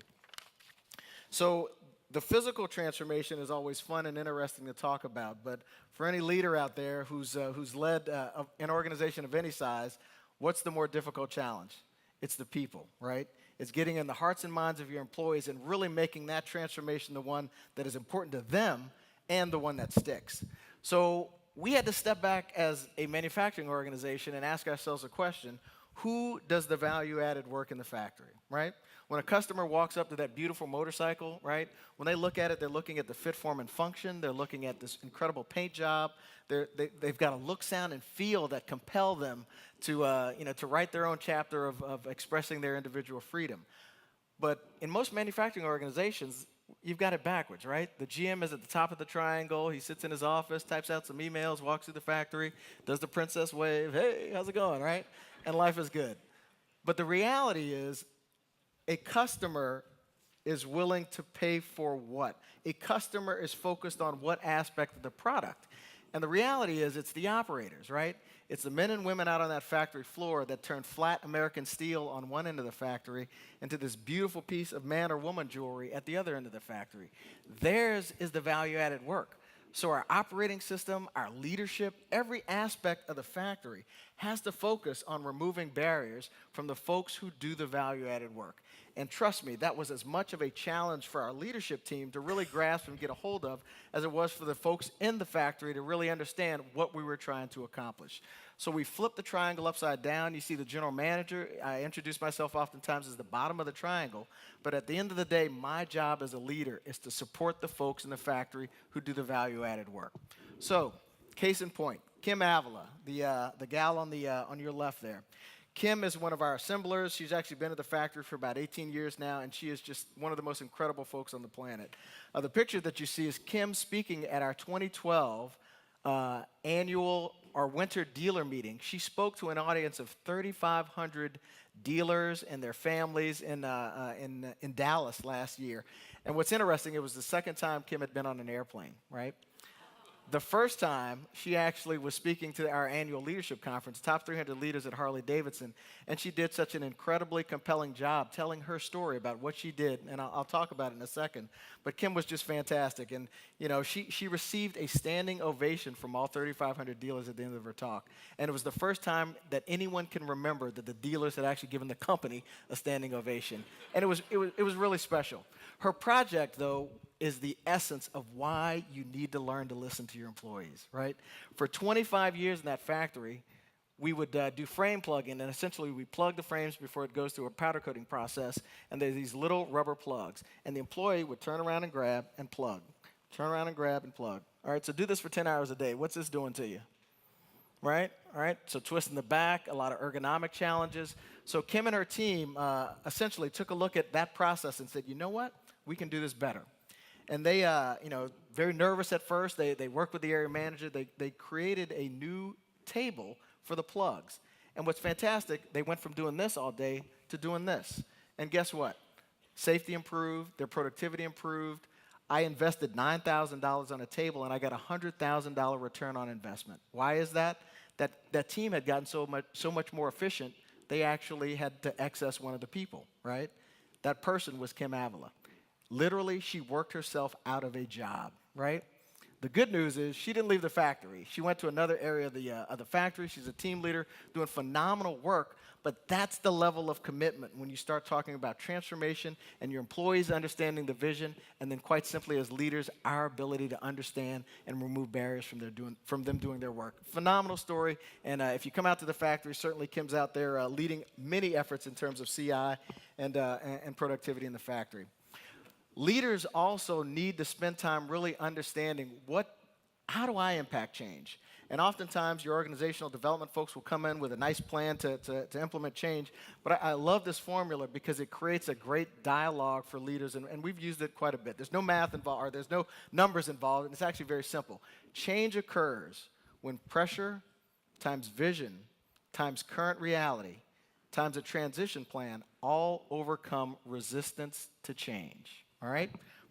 So the physical transformation is always fun and interesting to talk about. But for any leader out there who's led an organization of any size, what's the more difficult challenge? It's the people, right? It's getting in the hearts and minds of your employees and really making that transformation the one that is important to them and the one that sticks. So we had to step back as a manufacturing organization and ask ourselves a question: who does the value-added work in the factory, right? When a customer walks up to that beautiful motorcycle, right, when they look at it, they're looking at the fit, form, and function. They're looking at this incredible paint job. They've got a look, sound, and feel that compel them to write their own chapter of expressing their individual freedom. But in most manufacturing organizations, you've got it backwards, right? The GM is at the top of the triangle. He sits in his office, types out some emails, walks through the factory, does the princess wave. Hey, how's it going, right? And life is good. But the reality is, a customer is willing to pay for what? A customer is focused on what aspect of the product. And the reality is it's the operators, right? It's the men and women out on that factory floor that turn flat American steel on one end of the factory into this beautiful piece of man or woman jewelry at the other end of the factory. Theirs is the value-added work. So our operating system, our leadership, every aspect of the factory has to focus on removing barriers from the folks who do the value-added work. And trust me, that was as much of a challenge for our leadership team to really grasp and get a hold of as it was for the folks in the factory to really understand what we were trying to accomplish. So we flipped the triangle upside down. You see the general manager. I introduce myself oftentimes as the bottom of the triangle. But at the end of the day, my job as a leader is to support the folks in the factory who do the value-added work. So, case in point, Kim Avila, the gal on your left there. Kim is one of our assemblers. She's actually been at the factory for about 18 years now, and she is just one of the most incredible folks on the planet. The picture that you see is Kim speaking at our 2012 annual or winter dealer meeting. She spoke to an audience of 3,500 dealers and their families in Dallas last year. And what's interesting, it was the second time Kim had been on an airplane, right? The first time, she actually was speaking to our annual leadership conference, top 300 leaders at Harley-Davidson, and she did such an incredibly compelling job telling her story about what she did, and I'll talk about it in a second. But Kim was just fantastic, and you know, she received a standing ovation from all 3,500 dealers at the end of her talk, and it was the first time that anyone can remember that the dealers had actually given the company a standing ovation, and it was really special. Her project, though, is the essence of why you need to learn to listen to your employees, right? For 25 years in that factory, we would do frame plugging, and essentially we plug the frames before it goes through a powder coating process, and there's these little rubber plugs, and the employee would turn around and grab and plug, turn around and grab and plug. All right, so do this for 10 hours a day. What's this doing to you? Right? All right, so twisting the back, a lot of ergonomic challenges. So Kim and her team essentially took a look at that process and said, you know what? We can do this better. And they, very nervous at first. They worked with the area manager. They created a new table for the plugs. And what's fantastic, they went from doing this all day to doing this. And guess what? Safety improved. Their productivity improved. I invested $9,000 on a table, and I got a $100,000 return on investment. Why is that? That team had gotten so much more efficient, they actually had to excess one of the people, right? That person was Kim Avila. Literally, she worked herself out of a job, right? The good news is she didn't leave the factory. She went to another area of the factory. She's a team leader doing phenomenal work, but that's the level of commitment when you start talking about transformation and your employees understanding the vision, and then quite simply as leaders, our ability to understand and remove barriers from them doing their work. Phenomenal story, and if you come out to the factory, certainly Kim's out there leading many efforts in terms of CI and productivity in the factory. Leaders also need to spend time really understanding how do I impact change? And oftentimes your organizational development folks will come in with a nice plan to implement change, but I love this formula because it creates a great dialogue for leaders, and we've used it quite a bit. There's no math involved, or there's no numbers involved, and it's actually very simple. Change occurs when pressure times vision times current reality times a transition plan all overcome resistance to change. All right?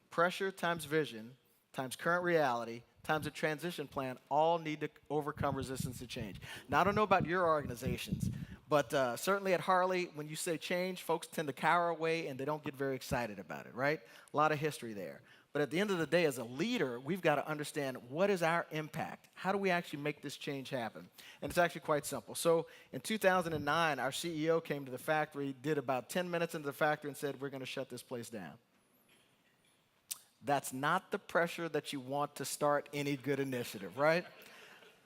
Pressure times vision times current reality times a transition plan all need to overcome resistance to change. Now, I don't know about your organizations, but certainly at Harley, when you say change, folks tend to cower away and they don't get very excited about it, right? A lot of history there. But at the end of the day, as a leader, we've got to understand what is our impact? How do we actually make this change happen? And it's actually quite simple. So in 2009, our CEO came to the factory, did about 10 minutes into the factory and said, we're going to shut this place down. That's not the pressure that you want to start any good initiative, right?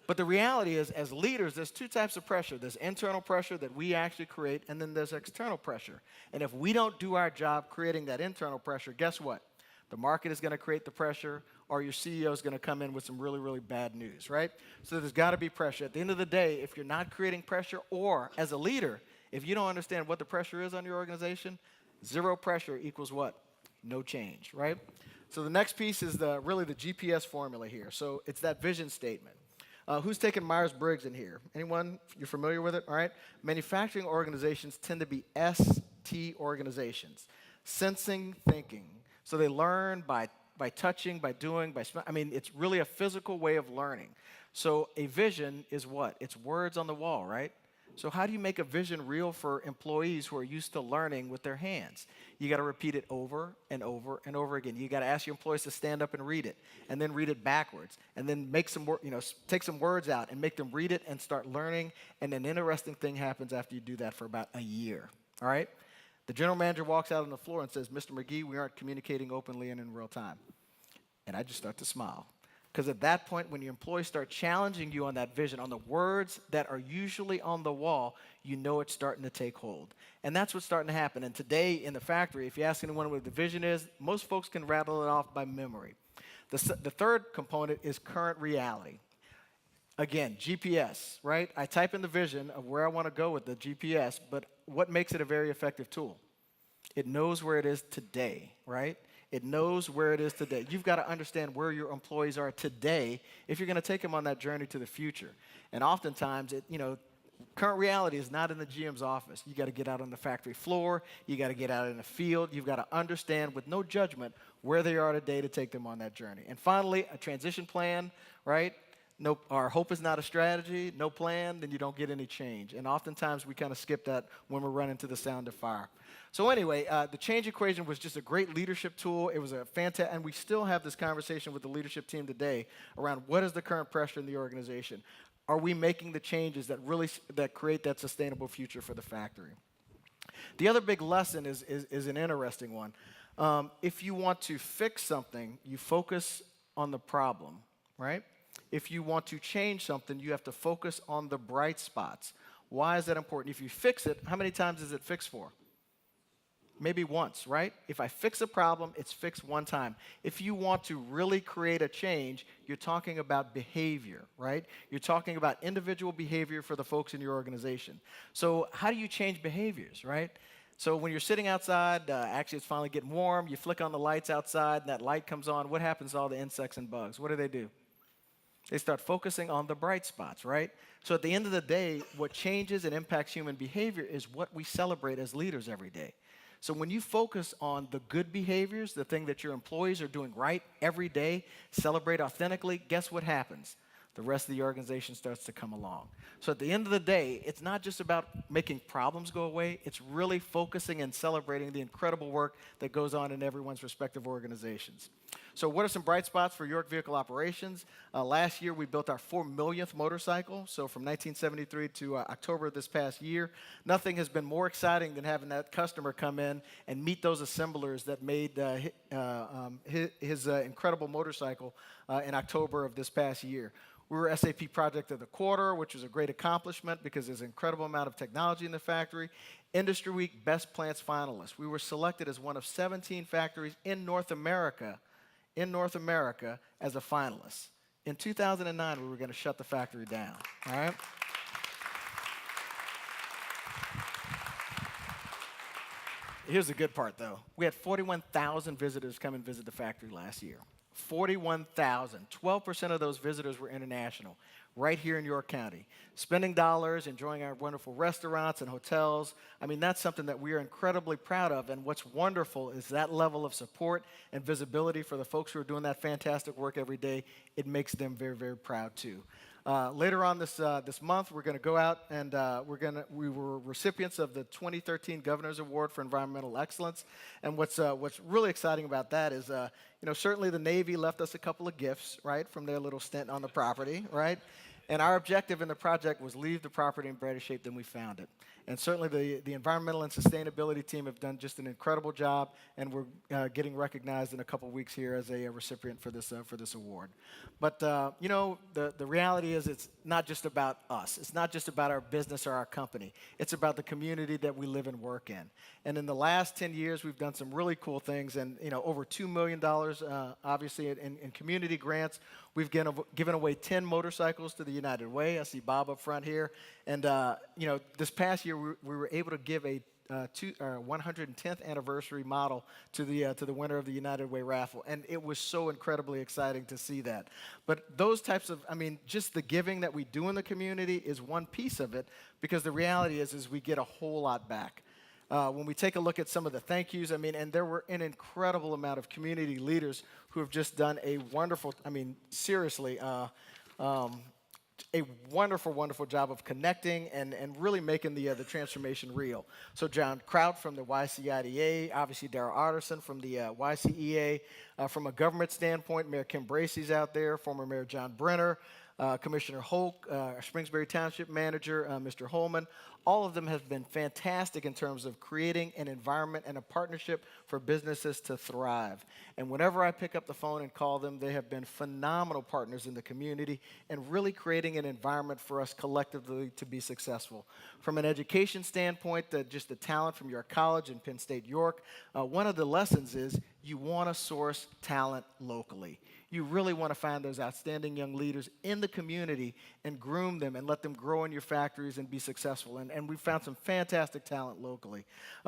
But the reality is, as leaders, there's two types of pressure. There's internal pressure that we actually create, and then there's external pressure. And if we don't do our job creating that internal pressure, guess what? The market is going to create the pressure, or your CEO is going to come in with some really, really bad news, right? So there's got to be pressure. At the end of the day, if you're not creating pressure, or as a leader, if you don't understand what the pressure is on your organization, zero pressure equals what? No change, right? So the next piece is really the GPS formula here. So it's that vision statement. Who's taking Myers-Briggs in here? Anyone? You're familiar with it? All right. Manufacturing organizations tend to be ST organizations. Sensing thinking. So they learn by touching, by doing, I mean, it's really a physical way of learning. So a vision is what? It's words on the wall, right? So how do you make a vision real for employees who are used to learning with their hands? You got to repeat it over and over and over again. You got to ask your employees to stand up and read it, and then read it backwards, and then make some, take some words out and make them read it and start learning. And an interesting thing happens after you do that for about a year. All right? The general manager walks out on the floor and says, "Mr. McGee, we aren't communicating openly and in real time." And I just start to smile. Because at that point, when your employees start challenging you on that vision, on the words that are usually on the wall, you know it's starting to take hold. And that's what's starting to happen. And today in the factory, if you ask anyone what the vision is, most folks can rattle it off by memory. The third component is current reality. Again, GPS, right? I type in the vision of where I want to go with the GPS, but what makes it a very effective tool? It knows where it is today, right? It knows where it is today. You've got to understand where your employees are today if you're going to take them on that journey to the future. And oftentimes, current reality is not in the GM's office. You got to get out on the factory floor. You got to get out in the field. You've got to understand with no judgment where they are today to take them on that journey. And finally, a transition plan, right? No, our hope is not a strategy. No plan, then you don't get any change. And oftentimes, we kind of skip that when we're running to the sound of fire. So anyway, the change equation was just a great leadership tool. It was a fantastic, and we still have this conversation with the leadership team today around what is the current pressure in the organization. Are we making the changes that create that sustainable future for the factory? The other big lesson is an interesting one. If you want to fix something, you focus on the problem, right? If you want to change something, you have to focus on the bright spots. Why is that important? If you fix it, how many times is it fixed for? Maybe once, right? If I fix a problem, it's fixed one time. If you want to really create a change, you're talking about behavior, right? You're talking about individual behavior for the folks in your organization. So how do you change behaviors, right? So when you're sitting outside, actually it's finally getting warm, you flick on the lights outside, and that light comes on, what happens to all the insects and bugs? What do? They start focusing on the bright spots, right? So at the end of the day, what changes and impacts human behavior is what we celebrate as leaders every day. So when you focus on the good behaviors, the thing that your employees are doing right every day, celebrate authentically, guess what happens? The rest of the organization starts to come along. So at the end of the day, it's not just about making problems go away, it's really focusing and celebrating the incredible work that goes on in everyone's respective organizations. So what are some bright spots for York Vehicle Operations? Last year, we built our 4 millionth motorcycle. So from 1973 to October of this past year, nothing has been more exciting than having that customer come in and meet those assemblers that made his incredible motorcycle in October of this past year. We were SAP Project of the Quarter, which was a great accomplishment because there's an incredible amount of technology in the factory. Industry Week Best Plants finalists. We were selected as one of 17 factories in North America as a finalist. In 2009, we were going to shut the factory down, all right? Here's the good part, though. We had 41,000 visitors come and visit the factory last year. 41,000. 12% of those visitors were international, right here in York County. Spending dollars, enjoying our wonderful restaurants and hotels. I mean, that's something that we are incredibly proud of. And what's wonderful is that level of support and visibility for the folks who are doing that fantastic work every day. It makes them very, very proud, too. Later on this month, we're going to go out and we were recipients of the 2013 Governor's Award for Environmental Excellence. And what's really exciting about that is, certainly the Navy left us a couple of gifts, right, from their little stint on the property, right? And our objective in the project was leave the property in better shape than we found it. And certainly the environmental and sustainability team have done just an incredible job, and we're getting recognized in a couple weeks here as a recipient for this award. But, the reality is it's not just about us. It's not just about our business or our company. It's about the community that we live and work in. And in the last 10 years, we've done some really cool things, and, over $2 million, obviously, in community grants. We've given away 10 motorcycles to the United Way. I see Bob up front here. And, this past year, we were able to give a 110th anniversary model to the winner of the United Way raffle. And it was so incredibly exciting to see that. But those types of, just the giving that we do in the community is one piece of it, because the reality is we get a whole lot back. when we take a look at some of the thank yous, I mean, and there were an incredible amount of community leaders who have just done a wonderful, I mean, seriously, a wonderful, wonderful job of connecting and really making the transformation real. So John Kraut from the YCIDA, obviously Darrell Otterson from the YCEA. From a government standpoint, Mayor Kim Bracey's out there, former Mayor John Brenner, Commissioner Holk, Springsbury Township Manager, Mr. Holman. All of them have been fantastic in terms of creating an environment and a partnership for businesses to thrive. And whenever I pick up the phone and call them, they have been phenomenal partners in the community and really creating an environment for us collectively to be successful. From an education standpoint, just the talent from York College and Penn State York, one of the lessons is you want to source talent locally. You really want to find those outstanding young leaders in the community and groom them and let them grow in your factories and be successful. And we found some fantastic talent locally.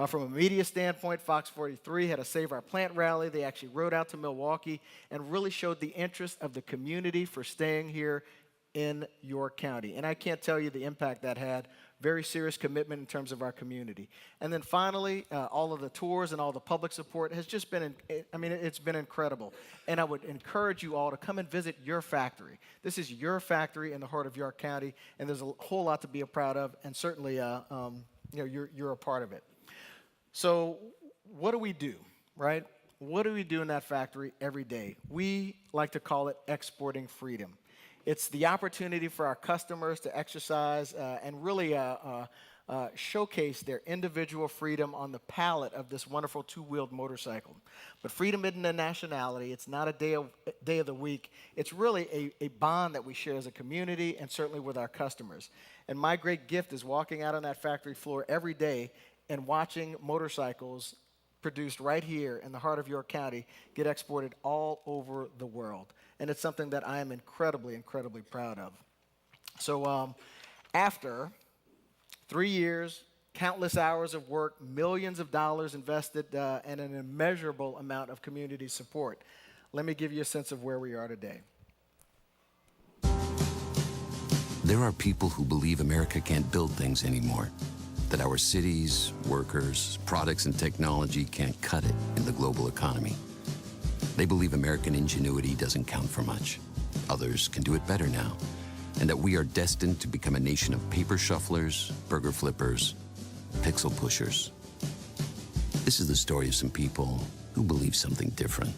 From a media standpoint, Fox 43 had a Save Our Plant rally. They actually rode out to Milwaukee and really showed the interest of the community for staying here in York County. And I can't tell you the impact that had. Very serious commitment in terms of our community. And then finally, all of the tours and all the public support has just been, it's been incredible. And I would encourage you all to come and visit your factory. This is your factory in the heart of York County, and there's a whole lot to be proud of, and certainly, you're a part of it. So what do we do, right? What do we do in that factory every day? We like to call it exporting freedom. It's the opportunity for our customers to exercise and really showcase their individual freedom on the pallet of this wonderful two-wheeled motorcycle. But freedom isn't a nationality. It's not a day of the week. It's really a bond that we share as a community and certainly with our customers. And my great gift is walking out on that factory floor every day and watching motorcycles produced right here in the heart of York County get exported all over the world. And it's something that I am incredibly, incredibly proud of. So after 3 years, countless hours of work, millions of dollars invested, and an immeasurable amount of community support, let me give you a sense of where we are today. There are people who believe America can't build things anymore, that our cities, workers, products, and technology can't cut it in the global economy. They believe American ingenuity doesn't count for much. Others can do it better now, and that we are destined to become a nation of paper shufflers, burger flippers, pixel pushers. This is the story of some people who believe something different.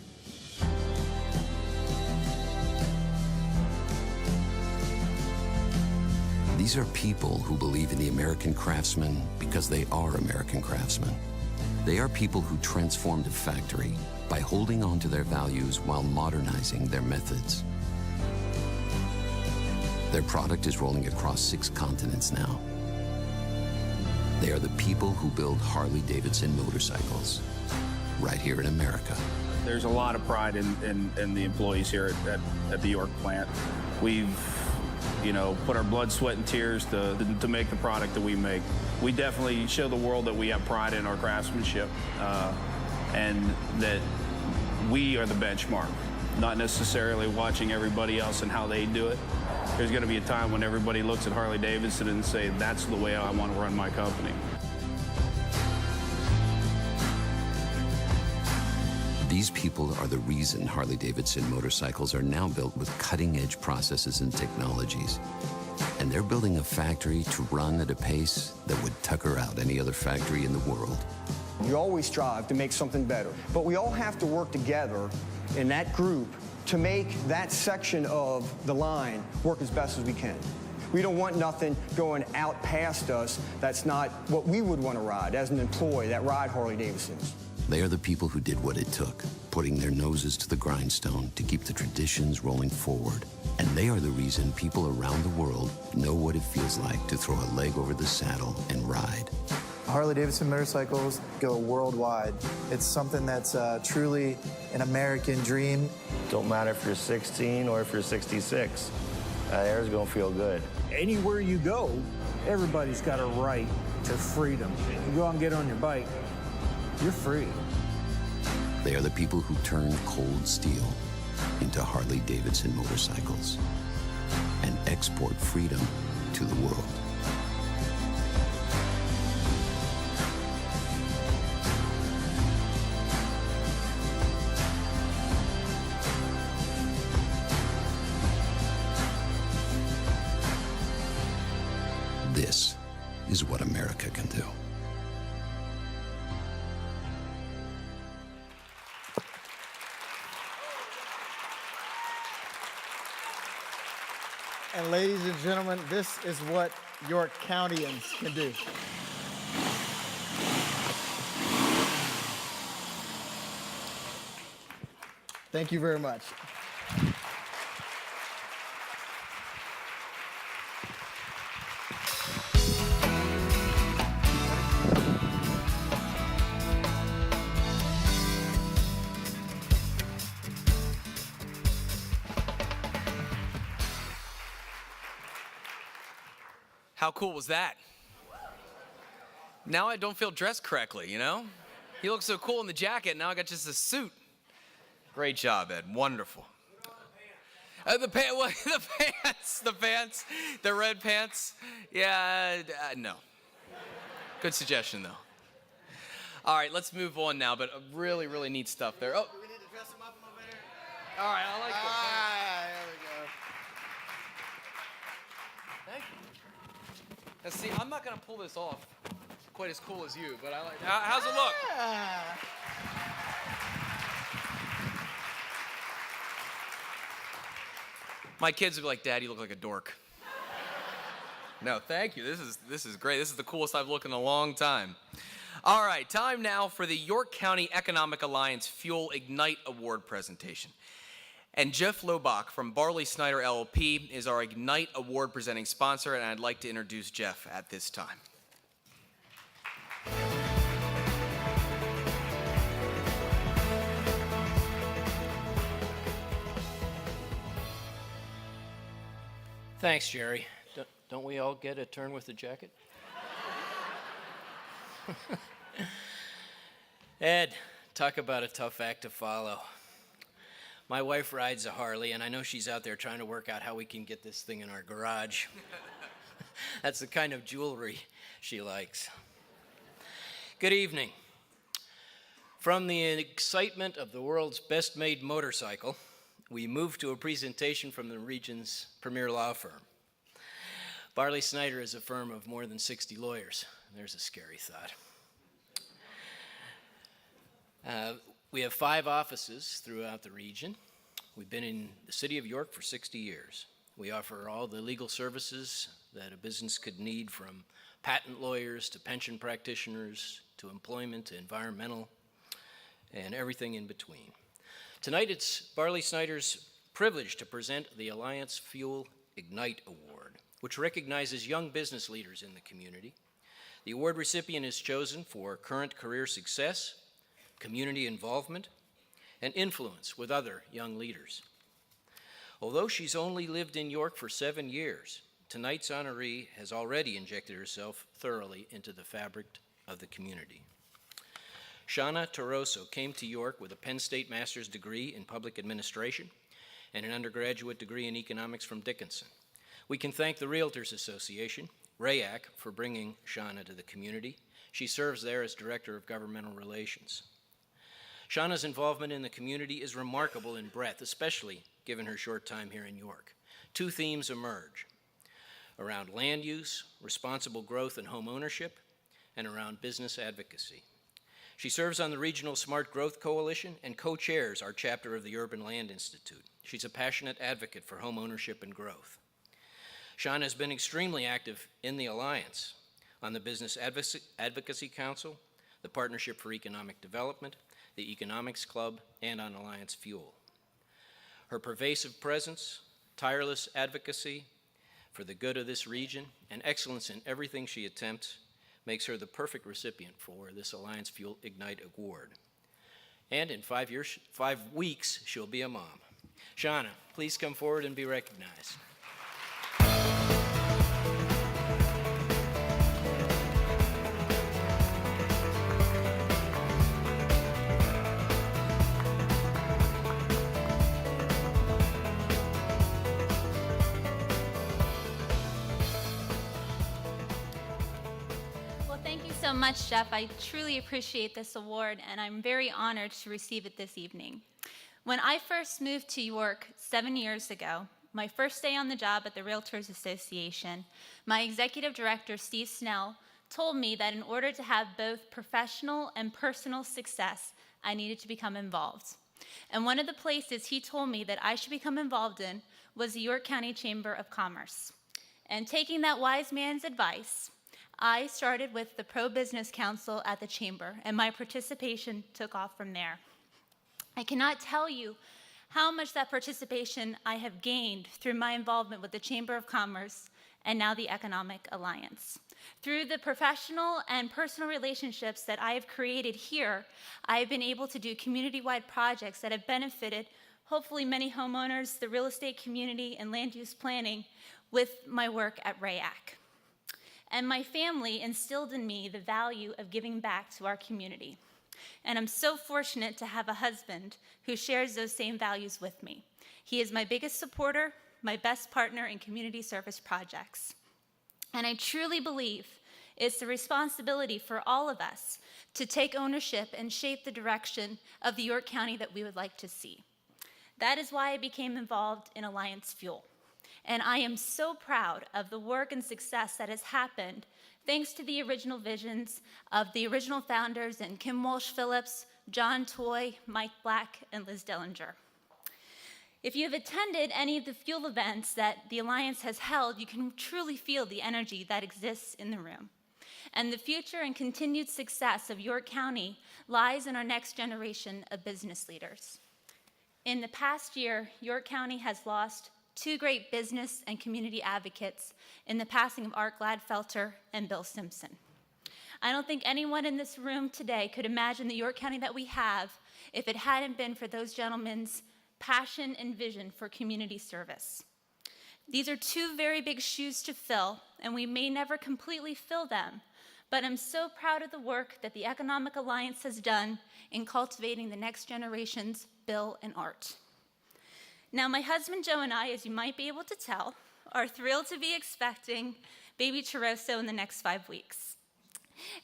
These are people who believe in the American craftsman because they are American craftsmen. They are people who transformed a factory by holding on to their values while modernizing their methods. Their product is rolling across 6 continents now. They are the people who build Harley-Davidson motorcycles right here in America. There's a lot of pride in the employees here at the York plant. We've put our blood, sweat, and tears to make the product that we make. We definitely show the world that we have pride in our craftsmanship and that we are the benchmark, not necessarily watching everybody else and how they do it. There's going to be a time when everybody looks at Harley-Davidson and say, that's the way I want to run my company. These people are the reason Harley-Davidson motorcycles are now built with cutting-edge processes and technologies. And they're building a factory to run at a pace that would tucker out any other factory in the world. You always strive to make something better, but we all have to work together in that group to make that section of the line work as best as we can. We don't want nothing going out past us that's not what we would want to ride as an employee that ride Harley-Davidsons. They are the people who did what it took, putting their noses to the grindstone to keep the traditions rolling forward. And they are the reason people around the world know what it feels like to throw a leg over the saddle and ride. Harley-Davidson motorcycles go worldwide. It's something that's truly an American dream. Don't matter if you're 16 or if you're 66. Air's gonna feel good. Anywhere you go, everybody's got a right to freedom. You go out and get on your bike, you're free. They are the people who turn cold steel into Harley-Davidson motorcycles and export freedom to the world. This is what America can do. And ladies and gentlemen, this is what York Countyans can do. Thank you very much. How cool was that? Now I don't feel dressed correctly, you know? He looks so cool in the jacket, now I got just a suit. Great job, Ed. Wonderful. The pants, the red pants. Yeah, no. Good suggestion, though. All right, let's move on now, but really, really neat stuff there. Oh. Do we need to dress him up a little bit here? All right, I like that. There we go. Thank you. Now, see, I'm not going to pull this off quite as cool as you, but I like that. How's it look? My kids would be like, Dad, you look like a dork. No, thank you. This is great. This is the coolest I've looked in a long time. All right, time now for the York County Economic Alliance Fuel Ignite Award presentation. And Jeff Lobach from Barley Snyder LLP is our Ignite Award presenting sponsor, and I'd like to introduce Jeff at this time. Thanks, Jerry. Don't we all get a turn with the jacket? Ed, talk about a tough act to follow. My wife rides a Harley, and I know she's out there trying to work out how we can get this thing in our garage. That's the kind of jewelry she likes. Good evening. From the excitement of the world's best-made motorcycle, we move to a presentation from the region's premier law firm. Barley Snyder is a firm of more than 60 lawyers. There's a scary thought. We have 5 offices throughout the region. We've been in the city of York for 60 years. We offer all the legal services that a business could need, from patent lawyers to pension practitioners to employment to environmental and everything in between. Tonight it's Barley Snyder's privilege to present the Alliance Fuel Ignite Award, which recognizes young business leaders in the community. The award recipient is chosen for current career success, community involvement, and influence with other young leaders. Although she's only lived in York for 7 years, tonight's honoree has already injected herself thoroughly into the fabric of the community. Shauna Toroso came to York with a Penn State master's degree in public administration and an undergraduate degree in economics from Dickinson. We can thank the Realtors Association, RAYAC, for bringing Shauna to the community. She serves there as Director of Governmental Relations. Shauna's involvement in the community is remarkable in breadth, especially given her short time here in York. 2 themes emerge: around land use, responsible growth and home ownership, and around business advocacy. She serves on the Regional Smart Growth Coalition and co-chairs our chapter of the Urban Land Institute. She's a passionate advocate for home ownership and growth. Shauna has been extremely active in the Alliance, on the Business Advocacy Council, the Partnership for Economic Development, the Economics Club, and on Alliance Fuel. Her pervasive presence, tireless advocacy for the good of this region, and excellence in everything she attempts makes her the perfect recipient for this Alliance Fuel Ignite Award. And in 5 weeks, she'll be a mom. Shauna, please come forward and be recognized. So much, Jeff. I truly appreciate this award, and I'm very honored to receive it this evening. When I first moved to York 7 years ago, my first day on the job at the Realtors Association, my executive director, Steve Snell, told me that in order to have both professional and personal success, I needed to become involved. And one of the places he told me that I should become involved in was the York County Chamber of Commerce. And taking that wise man's advice, I started with the Pro-Business Council at the Chamber, and my participation took off from there. I cannot tell you how much that participation I have gained through my involvement with the Chamber of Commerce and now the Economic Alliance. Through the professional and personal relationships that I have created here, I have been able to do community-wide projects that have benefited, hopefully, many homeowners, the real estate community, and land use planning with my work at RAAC. And my family instilled in me the value of giving back to our community. And I'm so fortunate to have a husband who shares those same values with me. He is my biggest supporter, my best partner in community service projects. And I truly believe it's the responsibility for all of us to take ownership and shape the direction of the York County that we would like to see. That is why I became involved in Alliance Fuel. And I am so proud of the work and success that has happened thanks to the original visions of the original founders and Kim Walsh-Phillips, John Toy, Mike Black, and Liz Dellinger. If you have attended any of the fuel events that the Alliance has held, you can truly feel the energy that exists in the room. And the future and continued success of York County lies in our next generation of business leaders. In the past year, York County has lost two great business and community advocates in the passing of Art Gladfelter and Bill Simpson. I don't think anyone in this room today could imagine the York County that we have if it hadn't been for those gentlemen's passion and vision for community service. These are two very big shoes to fill, and we may never completely fill them, but I'm so proud of the work that the Economic Alliance has done in cultivating the next generation's Bill and Art. Now, my husband Joe and I, as you might be able to tell, are thrilled to be expecting baby Chiroso in the next 5 weeks.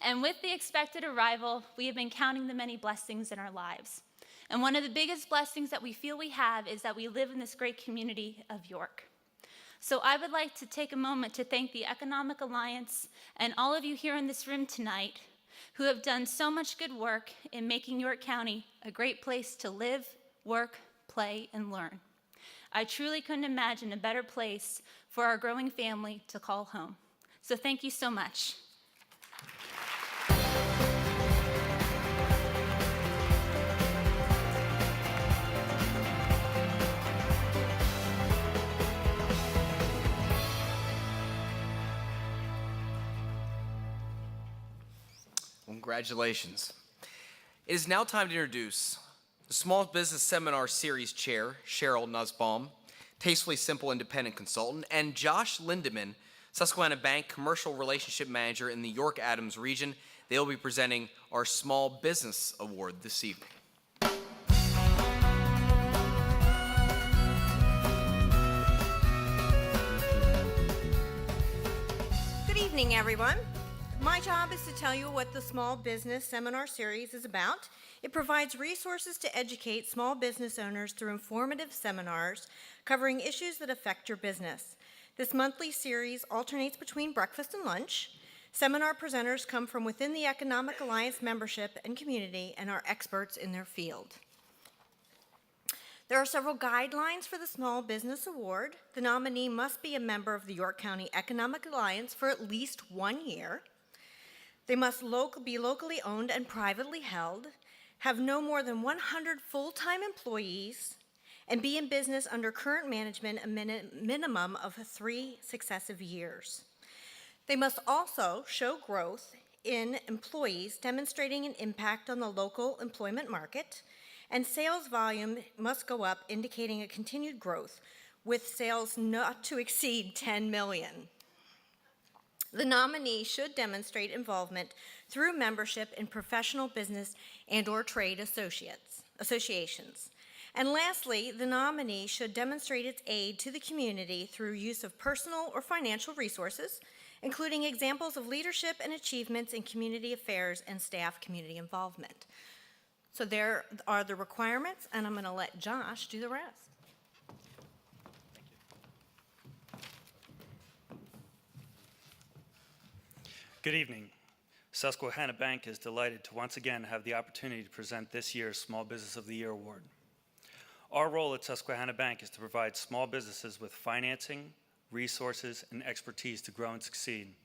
And with the expected arrival, we have been counting the many blessings in our lives. And one of the biggest blessings that we feel we have is that we live in this great community of York. So I would like to take a moment to thank the Economic Alliance and all of you here in this room tonight who have done so much good work in making York County a great place to live, work, play, and learn. I truly couldn't imagine a better place for our growing family to call home. So thank you so much. Congratulations. It is now time to introduce the Small Business Seminar Series Chair, Cheryl Nussbaum, Tastefully Simple Independent Consultant, and Josh Lindeman, Susquehanna Bank Commercial Relationship Manager in the York Adams region. They'll be presenting our Small Business Award this evening. Good evening, everyone. My job is to tell you what the Small Business Seminar Series is about. It provides resources to educate small business owners through informative seminars covering issues that affect your business. This monthly series alternates between breakfast and lunch. Seminar presenters come from within the Economic Alliance membership and community and are experts in their field. There are several guidelines for the Small Business Award. The nominee must be a member of the York County Economic Alliance for at least 1 year. They must be locally owned and privately held, have no more than 100 full-time employees, and be in business under current management a minimum of 3 successive years. They must also show growth in employees, demonstrating an impact on the local employment market, and sales volume must go up, indicating a continued growth, with sales not to exceed $10 million. The nominee should demonstrate involvement through membership in professional business and/or trade associations. And lastly, the nominee should demonstrate its aid to the community through use of personal or financial resources, including examples of leadership and achievements in community affairs and staff community involvement. So there are the requirements, and I'm going to let Josh do the rest. Good evening. Susquehanna Bank is delighted to once again have the opportunity to present this year's Small Business of the Year Award. Our role at Susquehanna Bank is to provide small businesses with financing, resources, and expertise to grow and succeed.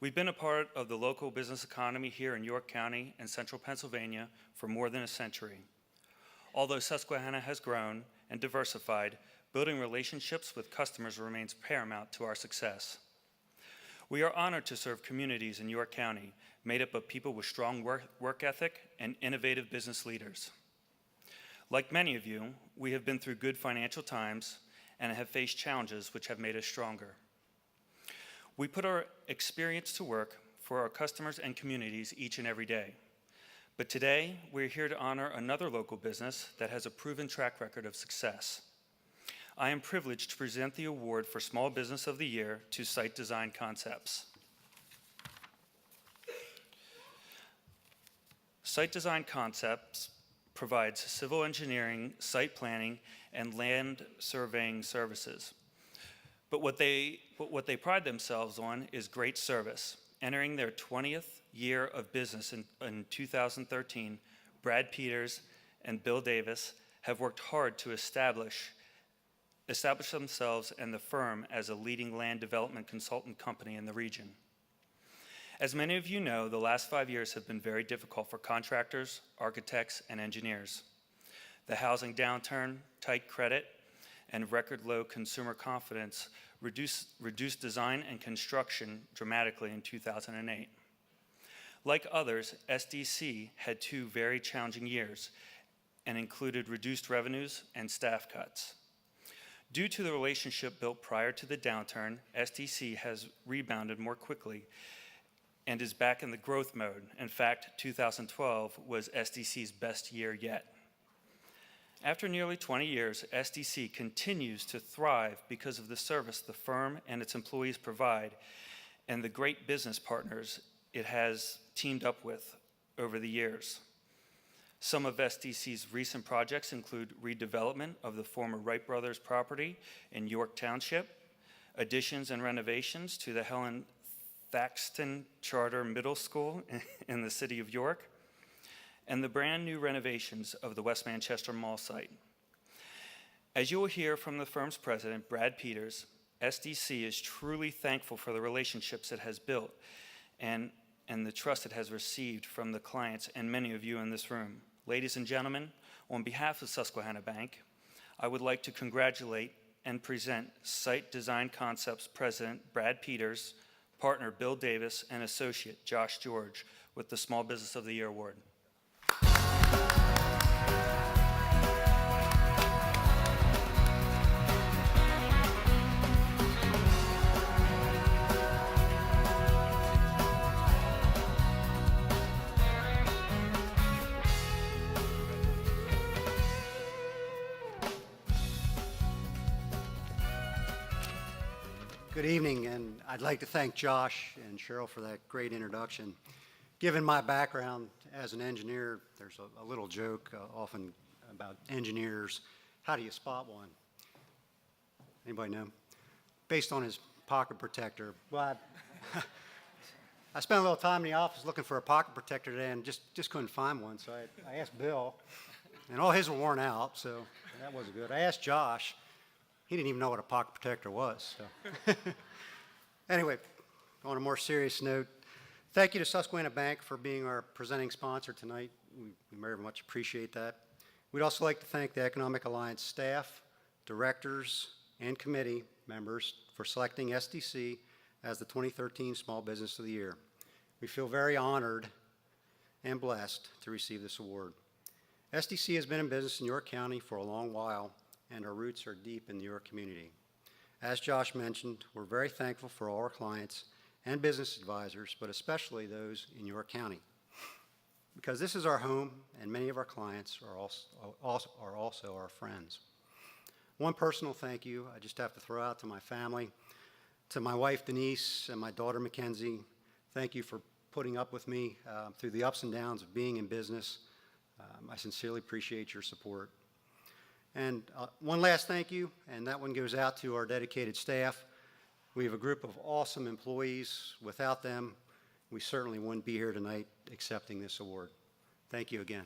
We've been a part of the local business economy here in York County and central Pennsylvania for more than a century. Although Susquehanna has grown and diversified, building relationships with customers remains paramount to our success. We are honored to serve communities in York County made up of people with strong work ethic and innovative business leaders. Like many of you, we have been through good financial times and have faced challenges which have made us stronger. We put our experience to work for our customers and communities each and every day. But today, we're here to honor another local business that has a proven track record of success. I am privileged to present the award for Small Business of the Year to Site Design Concepts. Site Design Concepts provides civil engineering, site planning, and land surveying services. But what they pride themselves on is great service. Entering their 20th year of business in 2013, Brad Peters and Bill Davis have worked hard to establish themselves and the firm as a leading land development consultant company in the region. As many of you know, the last 5 years have been very difficult for contractors, architects, and engineers. The housing downturn, tight credit, and record low consumer confidence reduced design and construction dramatically in 2008. Like others, SDC had 2 very challenging years and included reduced revenues and staff cuts. Due to the relationship built prior to the downturn, SDC has rebounded more quickly and is back in the growth mode. In fact, 2012 was SDC's best year yet. After nearly 20 years, SDC continues to thrive because of the service the firm and its employees provide and the great business partners it has teamed up with over the years. Some of SDC's recent projects include redevelopment of the former Wright Brothers property in York Township, additions and renovations to the Helen Thaxton Charter Middle School in the city of York, and the brand new renovations of the West Manchester Mall site. As you will hear from the firm's president, Brad Peters, SDC is truly thankful for the relationships it has built and the trust it has received from the clients and many of you in this room. Ladies and gentlemen, on behalf of Susquehanna Bank, I would like to congratulate and present Site Design Concepts President Brad Peters, partner Bill Davis, and associate Josh George with the Small Business of the Year Award. Good evening, and I'd like to thank Josh and Cheryl for that great introduction. Given my background as an engineer, there's a little joke often about engineers. How do you spot one? Anybody know? Based on his pocket protector. Well, I spent a little time in the office looking for a pocket protector today and just couldn't find one, so I asked Bill, and all his were worn out, so that wasn't good. I asked Josh. He didn't even know what a pocket protector was. So. Anyway, on a more serious note, thank you to Susquehanna Bank for being our presenting sponsor tonight. We very much appreciate that. We'd also like to thank the Economic Alliance staff, directors, and committee members for selecting SDC as the 2013 Small Business of the Year. We feel very honored and blessed to receive this award. SDC has been in business in York County for a long while, and our roots are deep in the York community. As Josh mentioned, we're very thankful for all our clients and business advisors, but especially those in York County, because this is our home, and many of our clients are also our friends. One personal thank you I just have to throw out to my family, to my wife Denise and my daughter Mackenzie. Thank you for putting up with me through the ups and downs of being in business. I sincerely appreciate your support. And one last thank you, and that one goes out to our dedicated staff. We have a group of awesome employees. Without them, we certainly wouldn't be here tonight accepting this award. Thank you again.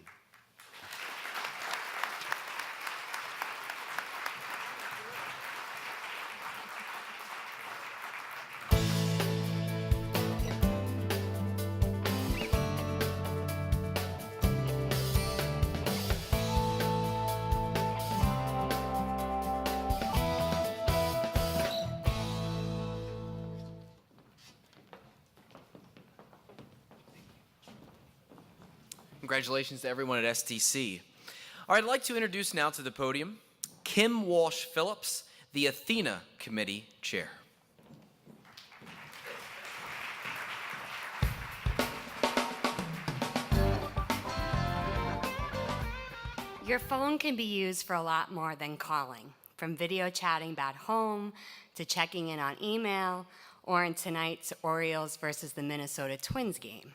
Congratulations to everyone at STC. All right, I'd like to introduce now to the podium Kim Walsh Phillips, the Athena Committee Chair. Your phone can be used for a lot more than calling, from video chatting back home to checking in on email, or in tonight's Orioles versus the Minnesota Twins game.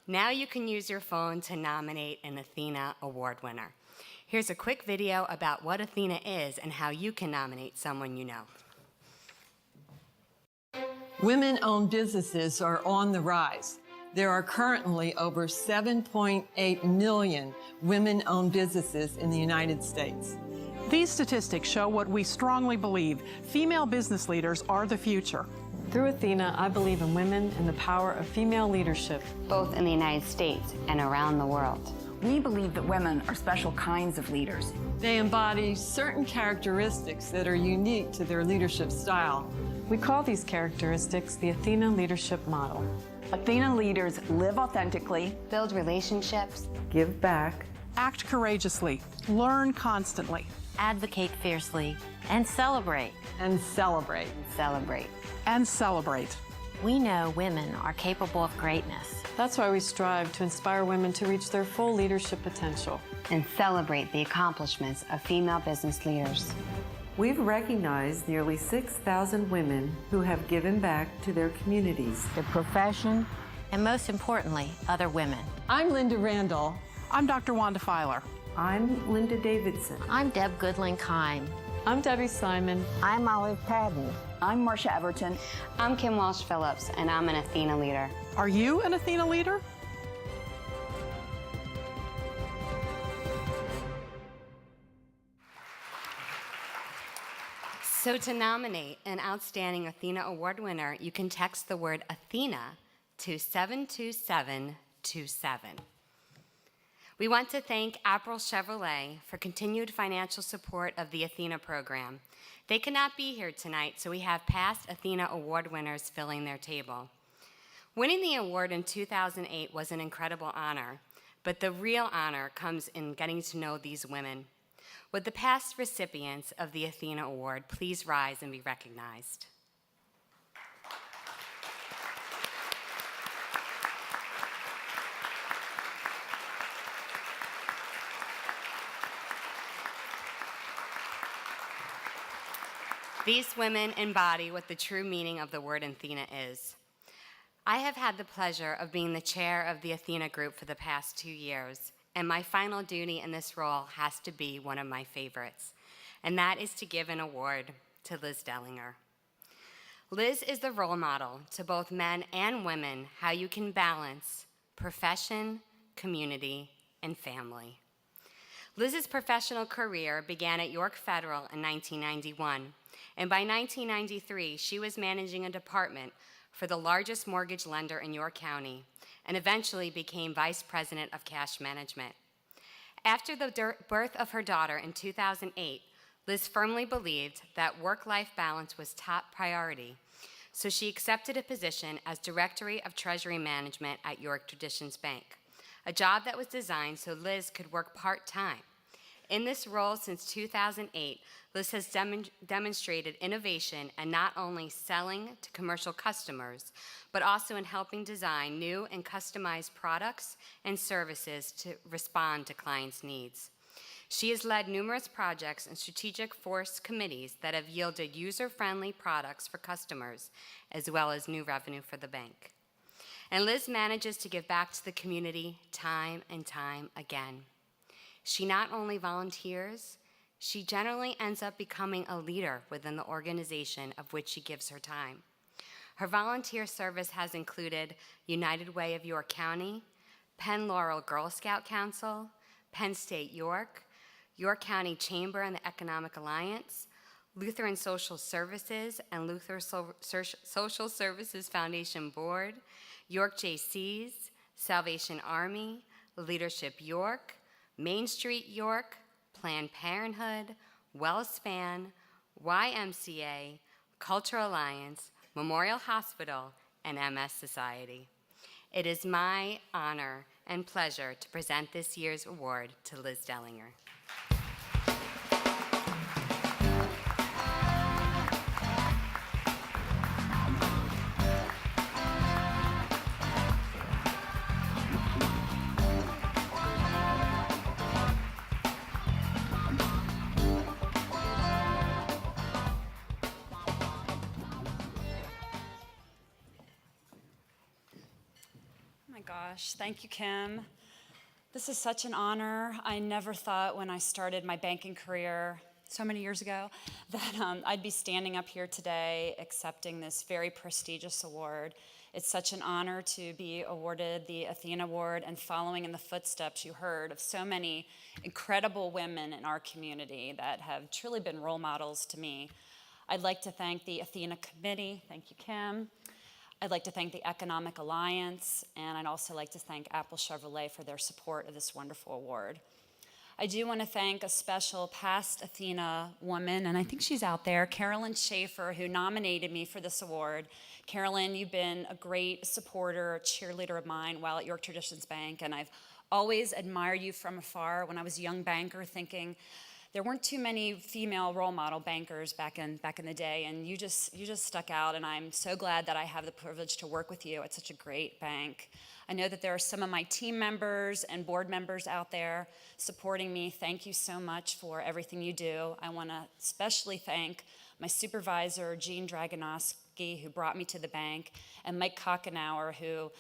Now you can use your phone to nominate an Athena Award winner. Here's a quick video about what Athena is and how you can nominate someone you know. Women-owned businesses are on the rise. There are currently over 7.8 million women-owned businesses in the United States. These statistics show what we strongly believe: female business leaders are the future. Through Athena, I believe in women and the power of female leadership, both in the United States and around the world. We believe that women are special kinds of leaders. They embody certain characteristics that are unique to their leadership style. We call these characteristics the Athena Leadership Model. Athena leaders live authentically, build relationships, give back, act courageously, learn constantly, advocate fiercely, and celebrate. And celebrate. And celebrate. And celebrate. We know women are capable of greatness. That's why we strive to inspire women to reach their full leadership potential. And celebrate the accomplishments of female business leaders. We've recognized nearly 6,000 women who have given back to their communities, their profession, and most importantly, other women. I'm Linda Randall. I'm Dr. Wanda Filer. I'm Linda Davidson. I'm Deb Goodland-Kime. I'm Debbie Simon. I'm Olive Padden. I'm Marcia Everton. I'm Kim Walsh Phillips, and I'm an Athena leader. Are you an Athena leader? So to nominate an outstanding Athena Award winner, you can text the word Athena to 72727. We want to thank April Chevrolet for continued financial support of the Athena program. They could not be here tonight, so we have past Athena Award winners filling their table. Winning the award in 2008 was an incredible honor, but the real honor comes in getting to know these women. Would the past recipients of the Athena Award please rise and be recognized? These women embody what the true meaning of the word Athena is. I have had the pleasure of being the chair of the Athena Group for the past 2 years, and my final duty in this role has to be one of my favorites, and that is to give an award to Liz Dellinger. Liz is the role model to both men and women how you can balance profession, community, and family. Liz's professional career began at York Federal in 1991, and by 1993, she was managing a department for the largest mortgage lender in York County, and eventually became Vice President of Cash Management. After the birth of her daughter in 2008, Liz firmly believed that work-life balance was top priority, so she accepted a position as Director of Treasury Management at York Traditions Bank, a job that was designed so Liz could work part-time. In this role since 2008, Liz has demonstrated innovation in not only selling to commercial customers, but also in helping design new and customized products and services to respond to clients' needs. She has led numerous projects and strategic force committees that have yielded user-friendly products for customers, as well as new revenue for the bank. And Liz manages to give back to the community time and time again. She not only volunteers, She generally ends up becoming a leader within the organization of which she gives her time. Her volunteer service has included United Way of York County, Penn Laurel Girl Scout Council, Penn State York, York County Chamber and the Economic Alliance, Lutheran Social Services and Lutheran Social Services Foundation Board, York JCs, Salvation Army, Leadership York, Main Street York, Planned Parenthood, WellSpan, YMCA, Cultural Alliance, Memorial Hospital, and MS Society. It is my honor and pleasure to present this year's award to Liz Dellinger. Gosh, thank you, Kim. This is such an honor. I never thought when I started my banking career so many years ago that I'd be standing up here today accepting this very prestigious award. It's such an honor to be awarded the Athena Award and following in the footsteps you heard of so many incredible women in our community that have truly been role models to me. I'd like to thank the Athena Committee. Thank you, Kim. I'd like to thank the Economic Alliance, and I'd also like to thank Apple Chevrolet for their support of this wonderful award. I do want to thank a special past Athena woman, and I think she's out there, Carolyn Schaefer, who nominated me for this award. Carolyn, you've been a great supporter, a cheerleader of mine while at York Traditions Bank, and I've always admired you from afar. When I was a young banker, thinking there weren't too many female role model bankers back in the day, and you just stuck out, and I'm so glad that I have the privilege to work with you at such a great bank. I know that there are some of my team members and board members out there supporting me. Thank you so much for everything you do. I want to especially thank my supervisor, Jean Dragonoski, who brought me to the bank, and Mike Kochenauer, who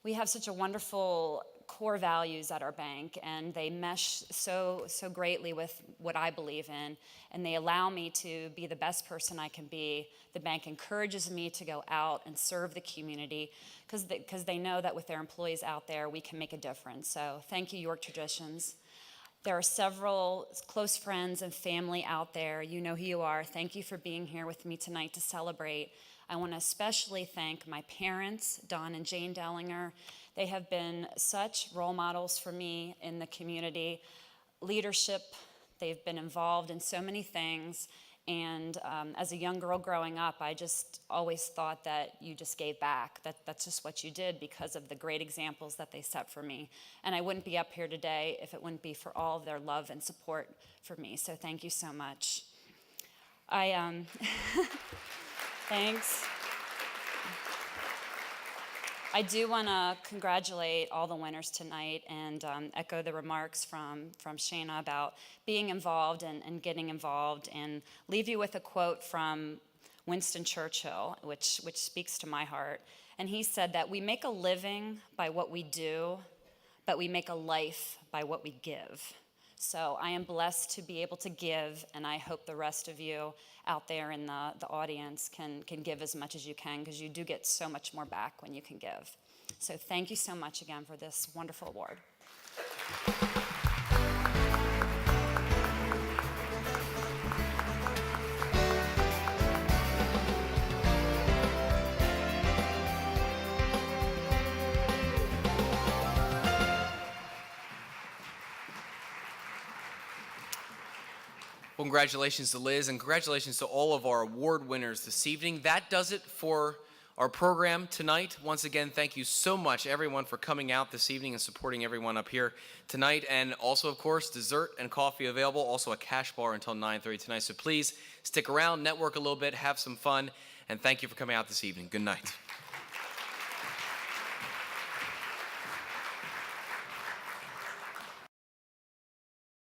we have such a wonderful core values at our bank, and they mesh so greatly with what I believe in, and they allow me to be the best person I can be. The bank encourages me to go out and serve the community because they know that with their employees out there, we can make a difference. So thank you, York Traditions. There are several close friends and family out there. You know who you are. Thank you for being here with me tonight to celebrate. I want to especially thank my parents, Don and Jane Dellinger. They have been such role models for me in the community. Leadership, they've been involved in so many things. And as a young girl growing up, I just always thought that you just gave back. That's just what you did because of the great examples that they set for me. And I wouldn't be up here today if it wouldn't be for all of their love and support for me. So thank you so much. Thanks. I do want to congratulate all the winners tonight and echo the remarks from Shana about being involved and getting involved, and leave you with a quote from Winston Churchill, which speaks to my heart. And he said that we make a living by what we do, but we make a life by what we give. So I am blessed to be able to give, and I hope the rest of you out there in the audience can give as much as you can, because you do get so much more back when you can give. So thank you so much again for this wonderful award. Well, congratulations to Liz, and congratulations to all of our award winners this evening. That does it for our program tonight. Once again, thank you so much, everyone, for coming out this evening and supporting everyone up here tonight. And also, of course, dessert and coffee available, also a cash bar until 9:30 tonight. So please stick around, network a little bit, have some fun, and thank you for coming out this evening. Good night.